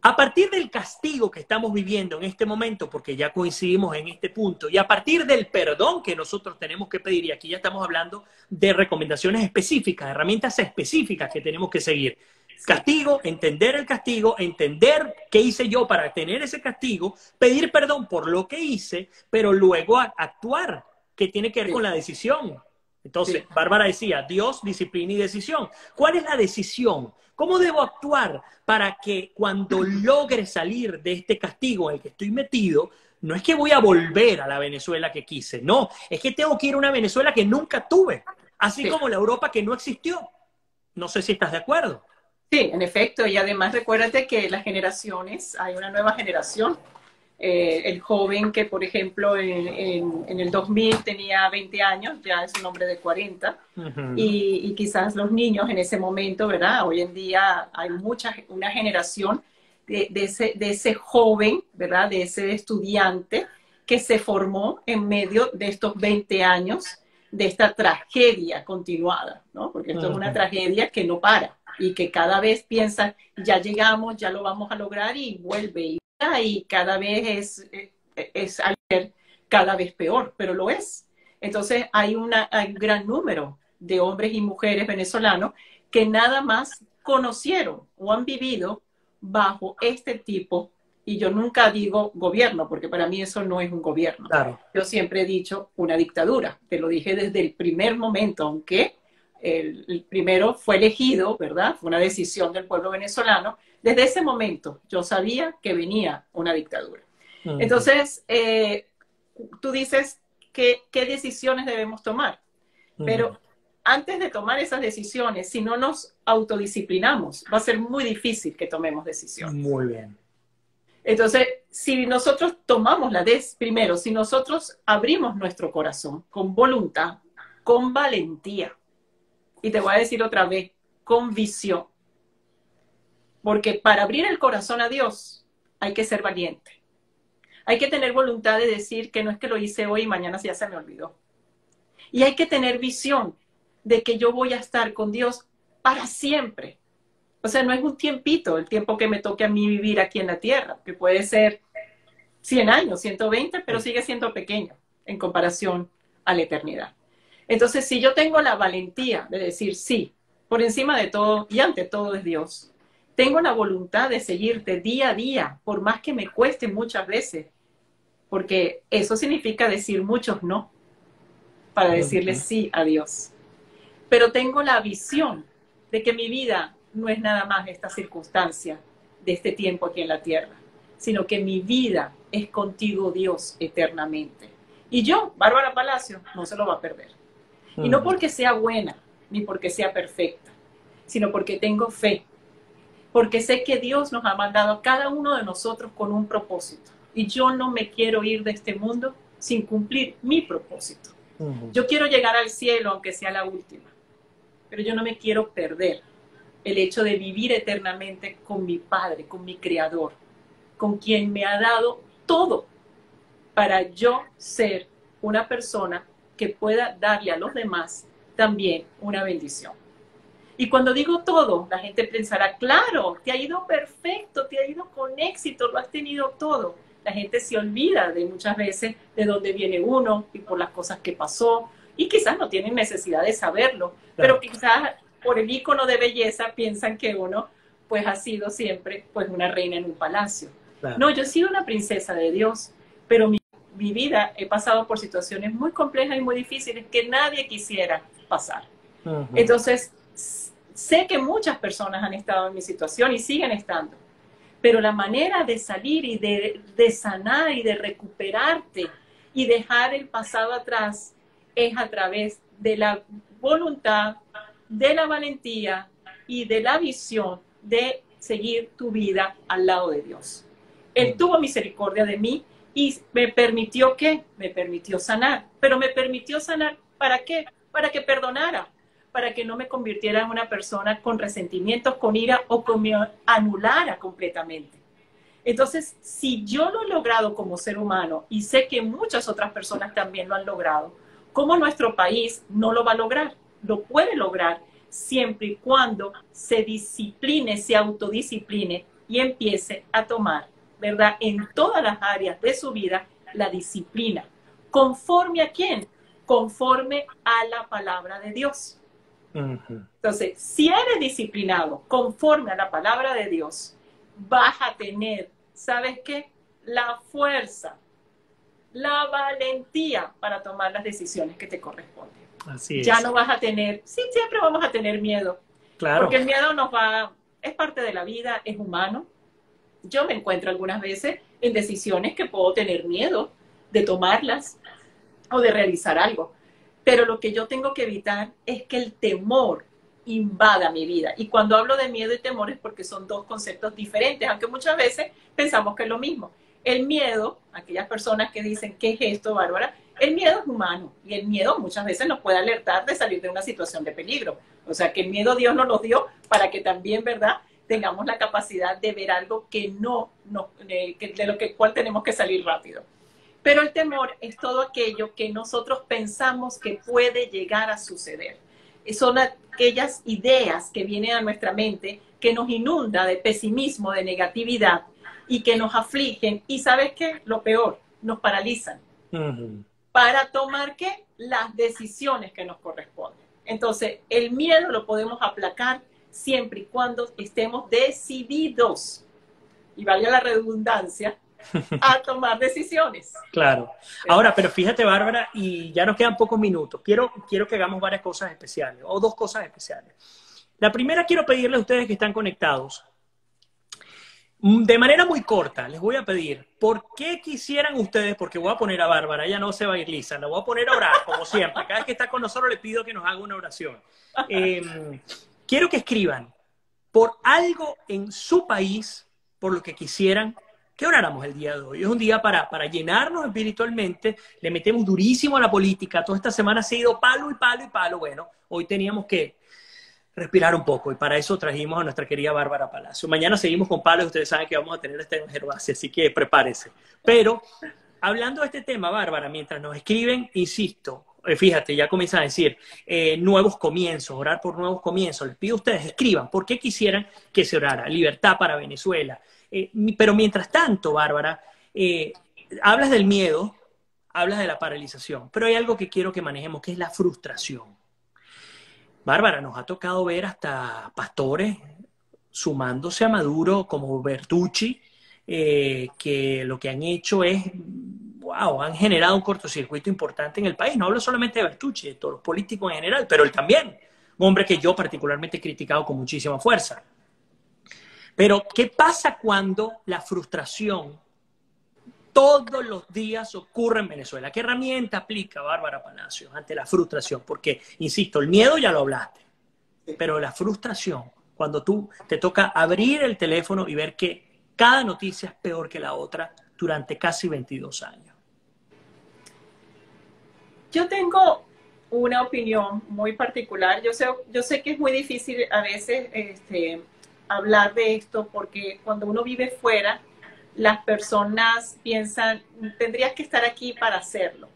A: A partir del castigo que estamos viviendo en este momento, porque ya coincidimos en este punto, y a partir del perdón que nosotros tenemos que pedir, y aquí ya estamos hablando de recomendaciones específicas, herramientas específicas que tenemos que seguir. Castigo, entender el castigo, entender qué hice yo para tener ese castigo, pedir perdón por lo que hice, pero luego actuar, que tiene que ver con la decisión. Entonces, Bárbara decía, Dios, disciplina y decisión. ¿Cuál es la decisión? ¿Cómo debo actuar para que cuando logre salir de este castigo en el que estoy metido, no es que voy a volver a la Venezuela que quise, no, es que tengo que ir a una Venezuela que nunca tuve, así como la Europa que no existió? No sé si estás de acuerdo.
B: Sí, en efecto, y además recuérdate que las generaciones, hay una nueva generación. El joven que, por ejemplo, en el 2000 tenía 20 años, ya es un hombre de 40, y quizás los niños en ese momento, ¿verdad? Hoy en día hay una generación de ese joven, ¿verdad? De ese estudiante que se formó en medio de estos 20 años de esta tragedia continuada, ¿no? Porque esto es una tragedia que no para y que cada vez piensa, ya llegamos, ya lo vamos a lograr y vuelve y cada vez es cada vez peor, pero lo es. Entonces hay un gran número de hombres y mujeres venezolanos que nada más conocieron o han vivido bajo este tipo, y yo nunca digo gobierno, porque para mí eso no es un gobierno.
A: Claro.
B: Yo siempre he dicho una dictadura, te lo dije desde el primer momento, aunque el primero fue elegido, ¿verdad? Fue una decisión del pueblo venezolano. Desde ese momento yo sabía que venía una dictadura. Entonces, tú dices qué decisiones debemos tomar, pero antes de tomar esas decisiones, si no nos autodisciplinamos, va a ser muy difícil que tomemos decisiones.
A: Muy bien.
B: Entonces, si nosotros tomamos primero, si nosotros abrimos nuestro corazón con voluntad, con valentía, y te voy a decir otra vez, con visión, porque para abrir el corazón a Dios hay que ser valiente. Hay que tener voluntad de decir que no es que lo hice hoy y mañana ya se me olvidó. Y hay que tener visión de que yo voy a estar con Dios para siempre. O sea, no es un tiempito, el tiempo que me toque a mí vivir aquí en la tierra, que puede ser 100 años, 120, pero sigue siendo pequeño en comparación a la eternidad. Entonces, si yo tengo la valentía de decir sí, por encima de todo y ante todo es Dios, tengo la voluntad de seguirte día a día, por más que me cueste muchas veces, porque eso significa decir muchos no, para decirle sí a Dios. Pero tengo la visión de que mi vida no es nada más esta circunstancia de este tiempo aquí en la tierra, sino que mi vida es contigo, Dios, eternamente. Y yo, Bárbara Palacio, no se lo va a perder. Y no porque sea buena, ni porque sea perfecta, sino porque tengo fe. Porque sé que Dios nos ha mandado a cada uno de nosotros con un propósito. Y yo no me quiero ir de este mundo sin cumplir mi propósito. Yo quiero llegar al cielo, aunque sea la última. Pero yo no me quiero perder el hecho de vivir eternamente con mi Padre, con mi Creador, con quien me ha dado todo para yo ser una persona que pueda darle a los demás también una bendición. Y cuando digo todo, la gente pensará, claro, te ha ido perfecto, te ha ido con éxito, lo has tenido todo. La gente se olvida de muchas veces de dónde viene uno y por las cosas que pasó, y quizás no tienen necesidad de saberlo, pero quizás por el ícono de belleza piensan que uno pues ha sido siempre pues una reina en un palacio. No, yo he sido una princesa de Dios, pero mi mi vida he pasado por situaciones muy complejas y muy difíciles que nadie quisiera pasar. Entonces, sé que muchas personas han estado en mi situación y siguen estando, pero la manera de salir y de sanar y de recuperarte y dejar el pasado atrás es a través de la voluntad, de la valentía y de la visión de seguir tu vida al lado de Dios. Él tuvo misericordia de mí y me permitió, ¿qué? Me permitió sanar. Pero me permitió sanar, ¿para qué? Para que perdonara, para que no me convirtiera en una persona con resentimientos, con ira o que me anulara completamente. Entonces, si yo lo he logrado como ser humano y sé que muchas otras personas también lo han logrado, ¿cómo nuestro país no lo va a lograr? Lo puede lograr siempre y cuando se discipline, se autodiscipline y empiece a tomar, ¿verdad? En todas las áreas de su vida, la disciplina. ¿Conforme a quién? Conforme a la palabra de Dios. Entonces, si eres disciplinado conforme a la palabra de Dios, vas a tener, ¿sabes qué? La fuerza, la valentía para tomar las decisiones que te corresponden.
A: Así es.
B: Ya no vas a tener, sí, siempre vamos a tener miedo.
A: Claro.
B: Porque el miedo es parte de la vida, es humano. Yo me encuentro algunas veces en decisiones que puedo tener miedo de tomarlas o de realizar algo. Pero lo que yo tengo que evitar es que el temor invada mi vida. Y cuando hablo de miedo y temor es porque son dos conceptos diferentes, aunque muchas veces pensamos que es lo mismo. El miedo, aquellas personas que dicen, ¿qué es esto, Bárbara? El miedo es humano y el miedo muchas veces nos puede alertar de salir de una situación de peligro. O sea, que el miedo Dios nos lo dio para que también, ¿verdad?, tengamos la capacidad de ver algo que de lo cual tenemos que salir rápido. Pero el temor es todo aquello que nosotros pensamos que puede llegar a suceder. Son aquellas ideas que vienen a nuestra mente que nos inunda de pesimismo, de negatividad y que nos afligen. Y ¿sabes qué? Lo peor, nos paralizan. Para tomar, ¿qué? Las decisiones que nos corresponden. Entonces, el miedo lo podemos aplacar siempre y cuando estemos decididos, y valga la redundancia, a tomar decisiones.
A: Claro. Ahora, pero fíjate, Bárbara, y ya nos quedan pocos minutos. Quiero que hagamos varias cosas especiales, o dos cosas especiales. La primera, quiero pedirles a ustedes que están conectados, de manera muy corta, les voy a pedir, ¿por qué quisieran ustedes, porque voy a poner a Bárbara, ella no se va a ir lisa, la voy a poner a orar, como siempre. Cada vez que está con nosotros le pido que nos haga una oración. Quiero que escriban por algo en su país, por lo que quisieran que oráramos el día de hoy. Es un día para llenarnos espiritualmente, le metemos durísimo a la política, toda esta semana ha ido palo y palo y palo. Bueno, hoy teníamos que respirar un poco y para eso trajimos a nuestra querida Bárbara Palacio. Mañana seguimos con palos, ustedes saben que vamos a tener esta Gervasia, así que prepárese. Pero hablando de este tema, Bárbara, mientras nos escriben, insisto, fíjate, ya comienzan a decir nuevos comienzos, orar por nuevos comienzos. Les pido a ustedes, escriban, ¿por qué quisieran que se orara? Libertad para Venezuela. Pero mientras tanto, Bárbara, hablas del miedo, hablas de la paralización, pero hay algo que quiero que manejemos, que es la frustración. Bárbara, nos ha tocado ver hasta pastores sumándose a Maduro como Bertucci, que lo que han hecho es, wow, han generado un cortocircuito importante en el país. No hablo solamente de Bertucci, de todos los políticos en general, pero él también, un hombre que yo particularmente he criticado con muchísima fuerza. Pero, ¿qué pasa cuando la frustración todos los días ocurre en Venezuela? ¿Qué herramienta aplica Bárbara Palacios ante la frustración? Porque, insisto, el miedo ya lo hablaste, pero la frustración, cuando tú te toca abrir el teléfono y ver que cada noticia es peor que la otra durante casi 22 años.
B: Yo tengo una opinión muy particular. Yo sé que es muy difícil a veces hablar de esto porque cuando uno vive fuera, las personas piensan, tendrías que estar aquí para hacerlo.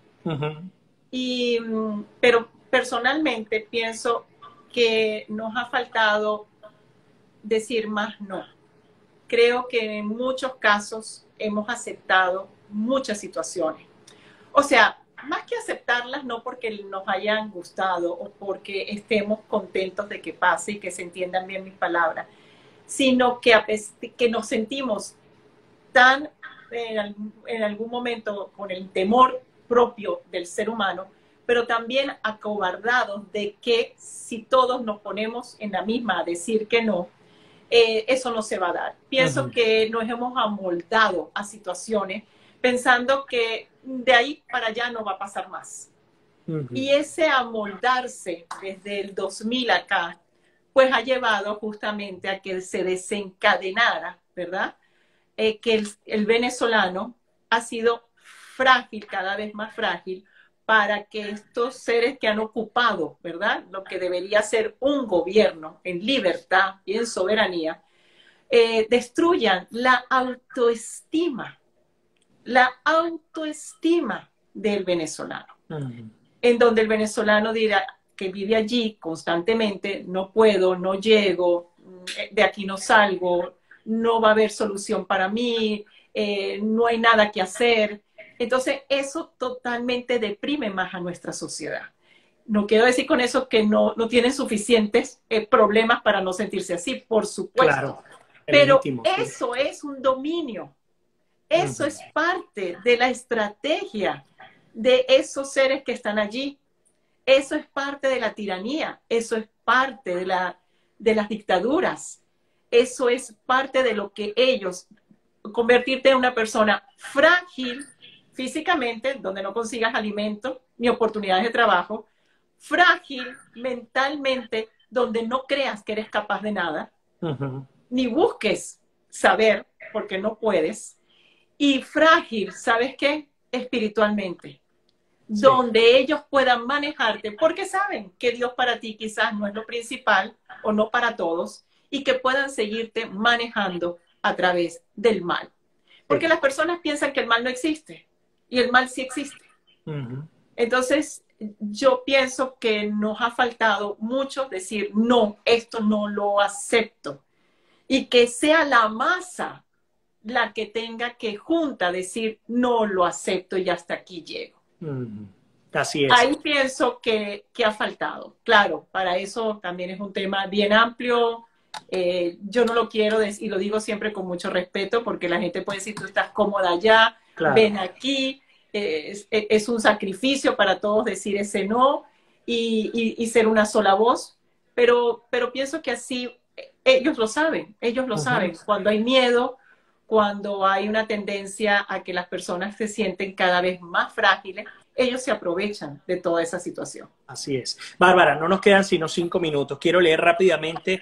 B: Pero personalmente pienso que nos ha faltado decir más no. Creo que en muchos casos hemos aceptado muchas situaciones. O sea, más que aceptarlas, no porque nos hayan gustado o porque estemos contentos de que pase y que se entiendan bien mis palabras, sino que nos sentimos tan en algún momento con el temor propio del ser humano, pero también acobardados de que si todos nos ponemos en la misma a decir que no, eso no se va a dar. Pienso que nos hemos amoldado a situaciones pensando que de ahí para allá no va a pasar más. Y ese amoldarse desde el 2000 acá, pues ha llevado justamente a que se desencadenara, ¿verdad? Que el venezolano ha sido frágil, cada vez más frágil, para que estos seres que han ocupado, ¿verdad? Lo que debería ser un gobierno en libertad y en soberanía, destruyan la autoestima del venezolano. En donde el venezolano dirá que vive allí constantemente, no puedo, no llego, de aquí no salgo, no va a haber solución para mí, no hay nada que hacer. Entonces, eso totalmente deprime más a nuestra sociedad. No quiero decir con eso que no tienen suficientes problemas para no sentirse así, por supuesto.
A: Claro,
B: pero
A: legítimo,
B: eso sí. Es un dominio. Eso es parte de la estrategia de esos seres que están allí. Eso es parte de la tiranía. Eso es parte de las dictaduras. Eso es parte de lo que ellos, convertirte en una persona frágil físicamente, donde no consigas alimento ni oportunidades de trabajo, frágil mentalmente, donde no creas que eres capaz de nada, ni busques saber, porque no puedes, y frágil, ¿sabes qué? Espiritualmente, donde ellos puedan manejarte, porque saben que Dios para ti quizás no es lo principal, o no para todos, y que puedan seguirte manejando a través del mal. Porque las personas piensan que el mal no existe, y el mal sí existe. Entonces, yo pienso que nos ha faltado mucho decir, no, esto no lo acepto. Y que sea la masa la que tenga que junta decir, no lo acepto y hasta aquí llego.
A: Así es.
B: Ahí pienso que ha faltado. Claro, para eso también es un tema bien amplio. Yo no lo quiero decir, y lo digo siempre con mucho respeto, porque la gente puede decir, tú estás cómoda allá, claro, ven aquí. Es un sacrificio para todos decir ese no y ser una sola voz, pero pienso que así ellos lo saben, cuando hay miedo, cuando hay una tendencia a que las personas se sienten cada vez más frágiles, ellos se aprovechan de toda esa situación.
A: Así es. Bárbara, no nos quedan sino 5 minutos. Quiero leer rápidamente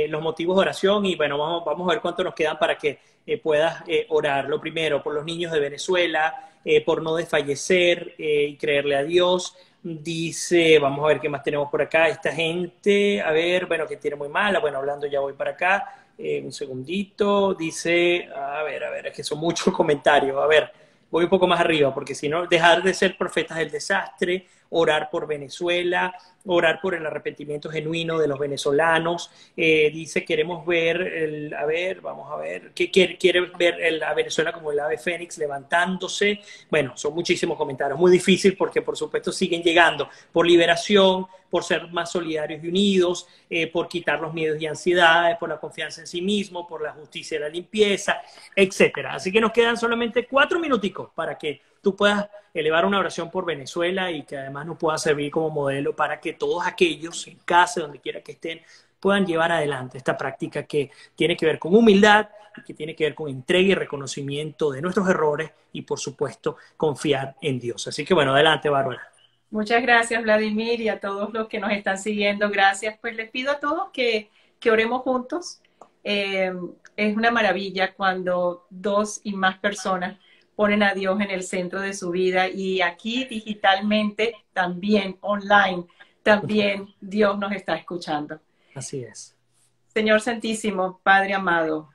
A: los motivos de oración y bueno, vamos a ver cuánto nos quedan para que puedas orar. Lo primero, por los niños de Venezuela, por no desfallecer y creerle a Dios. Dice, vamos a ver qué más tenemos por acá. Esta gente, a ver, bueno, que tiene muy mala. Bueno, hablando ya voy para acá. Un segundito. Dice, a ver, es que son muchos comentarios. A ver, voy un poco más arriba, porque si no, dejar de ser profetas del desastre, orar por Venezuela, orar por el arrepentimiento genuino de los venezolanos. Dice, queremos ver, vamos a ver, que quiere ver a Venezuela como el ave fénix levantándose. Bueno, son muchísimos comentarios, muy difícil porque por supuesto siguen llegando, por liberación, por ser más solidarios y unidos, por quitar los miedos y ansiedades, por la confianza en sí mismo, por la justicia y la limpieza, etcétera. Así que nos quedan solamente 4 minuticos para que tú puedas elevar una oración por Venezuela y que además nos pueda servir como modelo para que todos aquellos en casa, donde quiera que estén, puedan llevar adelante esta práctica que tiene que ver con humildad y que tiene que ver con entrega y reconocimiento de nuestros errores y, por supuesto, confiar en Dios. Así que, bueno, adelante, Bárbara.
B: Muchas gracias, Vladimir, y a todos los que nos están siguiendo. Gracias. Pues les pido a todos que oremos juntos. Es una maravilla cuando 2 y más personas ponen a Dios en el centro de su vida, y aquí digitalmente, también online, también Dios nos está escuchando.
A: Así es.
B: Señor Santísimo, Padre amado,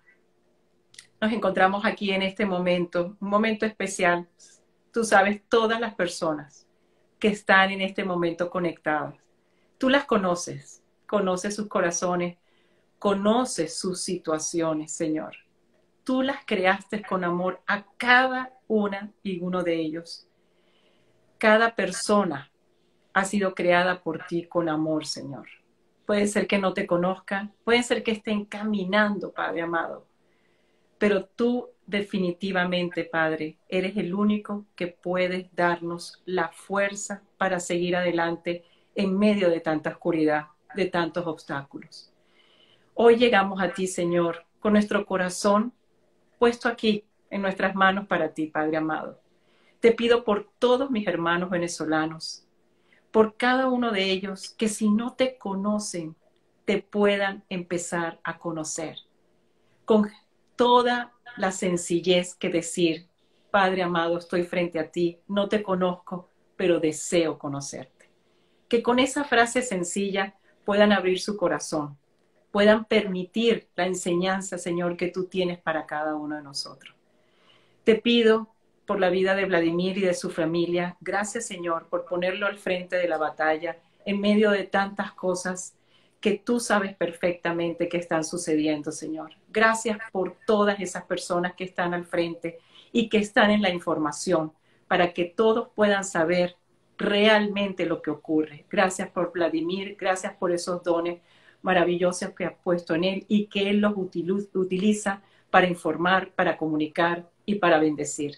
B: nos encontramos aquí en este momento, un momento especial. Tú sabes todas las personas que están en este momento conectadas. Tú las conoces, conoces sus corazones, conoces sus situaciones, Señor. Tú las creaste con amor a cada una y uno de ellos. Cada persona ha sido creada por ti con amor, Señor. Puede ser que no te conozcan, puede ser que estén caminando, Padre amado, pero tú definitivamente, Padre, eres el único que puede darnos la fuerza para seguir adelante en medio de tanta oscuridad, de tantos obstáculos. Hoy llegamos a ti, Señor, con nuestro corazón puesto aquí en nuestras manos para ti, Padre amado. Te pido por todos mis hermanos venezolanos, por cada uno de ellos que si no te conocen, te puedan empezar a conocer. Con toda la sencillez que decir, Padre amado, estoy frente a ti, no te conozco, pero deseo conocerte. Que con esa frase sencilla puedan abrir su corazón, puedan permitir la enseñanza, Señor, que tú tienes para cada uno de nosotros. Te pido por la vida de Vladimir y de su familia. Gracias, Señor, por ponerlo al frente de la batalla en medio de tantas cosas que tú sabes perfectamente que están sucediendo, Señor. Gracias por todas esas personas que están al frente y que están en la información para que todos puedan saber realmente lo que ocurre. Gracias por Vladimir, gracias por esos dones maravillosos que has puesto en él y que él los utiliza para informar, para comunicar y para bendecir.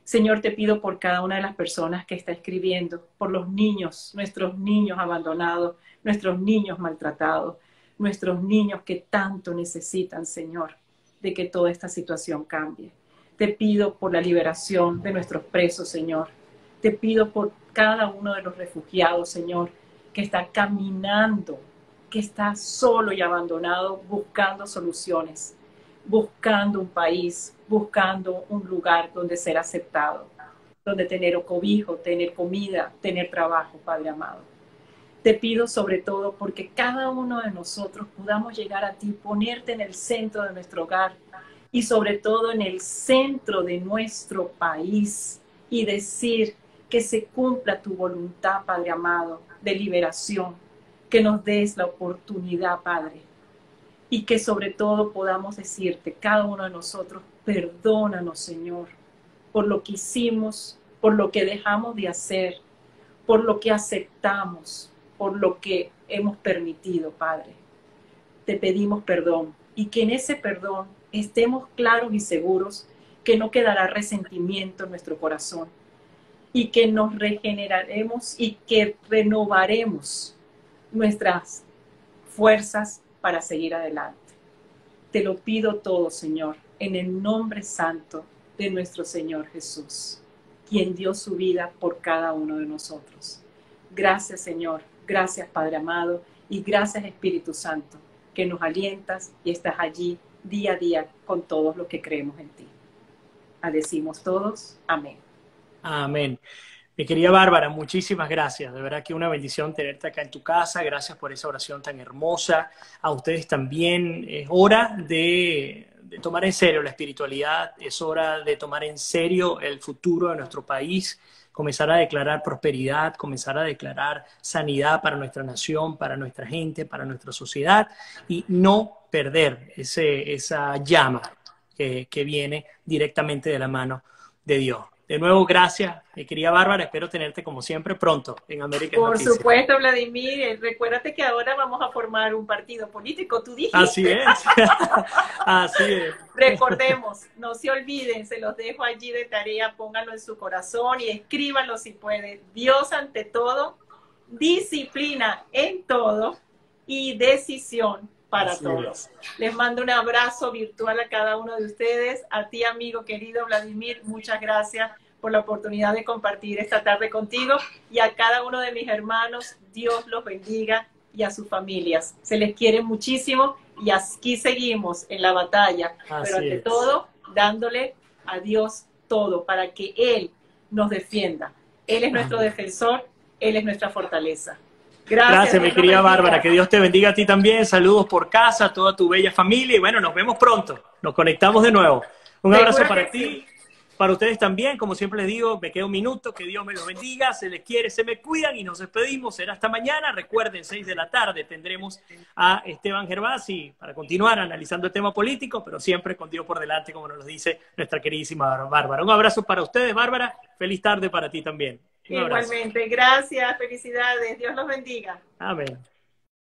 B: Señor, te pido por cada una de las personas que está escribiendo, por los niños, nuestros niños abandonados, nuestros niños maltratados, nuestros niños que tanto necesitan, Señor, de que toda esta situación cambie. Te pido por la liberación de nuestros presos, Señor. Te pido por cada uno de los refugiados, Señor, que está caminando, que está solo y abandonado, buscando soluciones, buscando un país, buscando un lugar donde ser aceptado, donde tener cobijo, tener comida, tener trabajo, Padre amado. Te pido sobre todo porque cada uno de nosotros podamos llegar a ti, ponerte en el centro de nuestro hogar y sobre todo en el centro de nuestro país y decir que se cumpla tu voluntad, Padre amado, de liberación, que nos des la oportunidad, Padre, y que sobre todo podamos decirte, cada uno de nosotros, perdónanos, Señor, por lo que hicimos, por lo que dejamos de hacer, por lo que aceptamos, por lo que hemos permitido, Padre. Te pedimos perdón y que en ese perdón estemos claros y seguros que no quedará resentimiento en nuestro corazón y que nos regeneraremos y que renovaremos nuestras fuerzas para seguir adelante. Te lo pido todo, Señor, en el nombre santo de nuestro Señor Jesús, quien dio su vida por cada uno de nosotros. Gracias, Señor. Gracias, Padre amado, y gracias, Espíritu Santo, que nos alientas y estás allí día a día con todos los que creemos en ti. Decimos todos, amén.
A: Amén. Mi querida Bárbara, muchísimas gracias. De verdad que una bendición tenerte acá en tu casa. Gracias por esa oración tan hermosa. A ustedes también. Es hora de tomar en serio la espiritualidad. Es hora de tomar en serio el futuro de nuestro país. Comenzar a declarar prosperidad, comenzar a declarar sanidad para nuestra nación, para nuestra gente, para nuestra sociedad y no perder esa llama que viene directamente de la mano de Dios. De nuevo, gracias, mi querida Bárbara. Espero tenerte como siempre pronto en América Noticias.
B: Por supuesto, Vladimir. Recuérdate que ahora vamos a formar un partido político. Tú dijiste.
A: Así es. Así es.
B: Recordemos, no se olviden, se los dejo allí de tarea, pónganlo en su corazón y escríbanlo si pueden. Dios ante todo, disciplina en todo y decisión para todos. Les mando un abrazo virtual a cada uno de ustedes. A ti, amigo querido Vladimir, muchas gracias por la oportunidad de compartir esta tarde contigo. Y a cada uno de mis hermanos, Dios los bendiga y a sus familias. Se les quiere muchísimo y aquí seguimos en la batalla. Pero ante todo, dándole a Dios todo para que Él nos defienda. Él es nuestro defensor, Él es nuestra fortaleza.
A: Gracias, mi querida Bárbara. Que Dios te bendiga a ti también. Saludos por casa, a toda tu bella familia. Y bueno, nos vemos pronto. Nos conectamos de nuevo. Un abrazo para ti, para ustedes también. Como siempre les digo, me queda un minuto. Que Dios me los bendiga. Se les quiere, se me cuidan y nos despedimos. Será hasta mañana. Recuerden, 6 de la tarde tendremos a Esteban Gervasi para continuar analizando el tema político, pero siempre con Dios por delante, como nos lo dice nuestra queridísima Bárbara. Un abrazo para ustedes, Bárbara. Feliz tarde para ti también.
B: Igualmente, gracias, felicidades, Dios los bendiga.
A: Amén.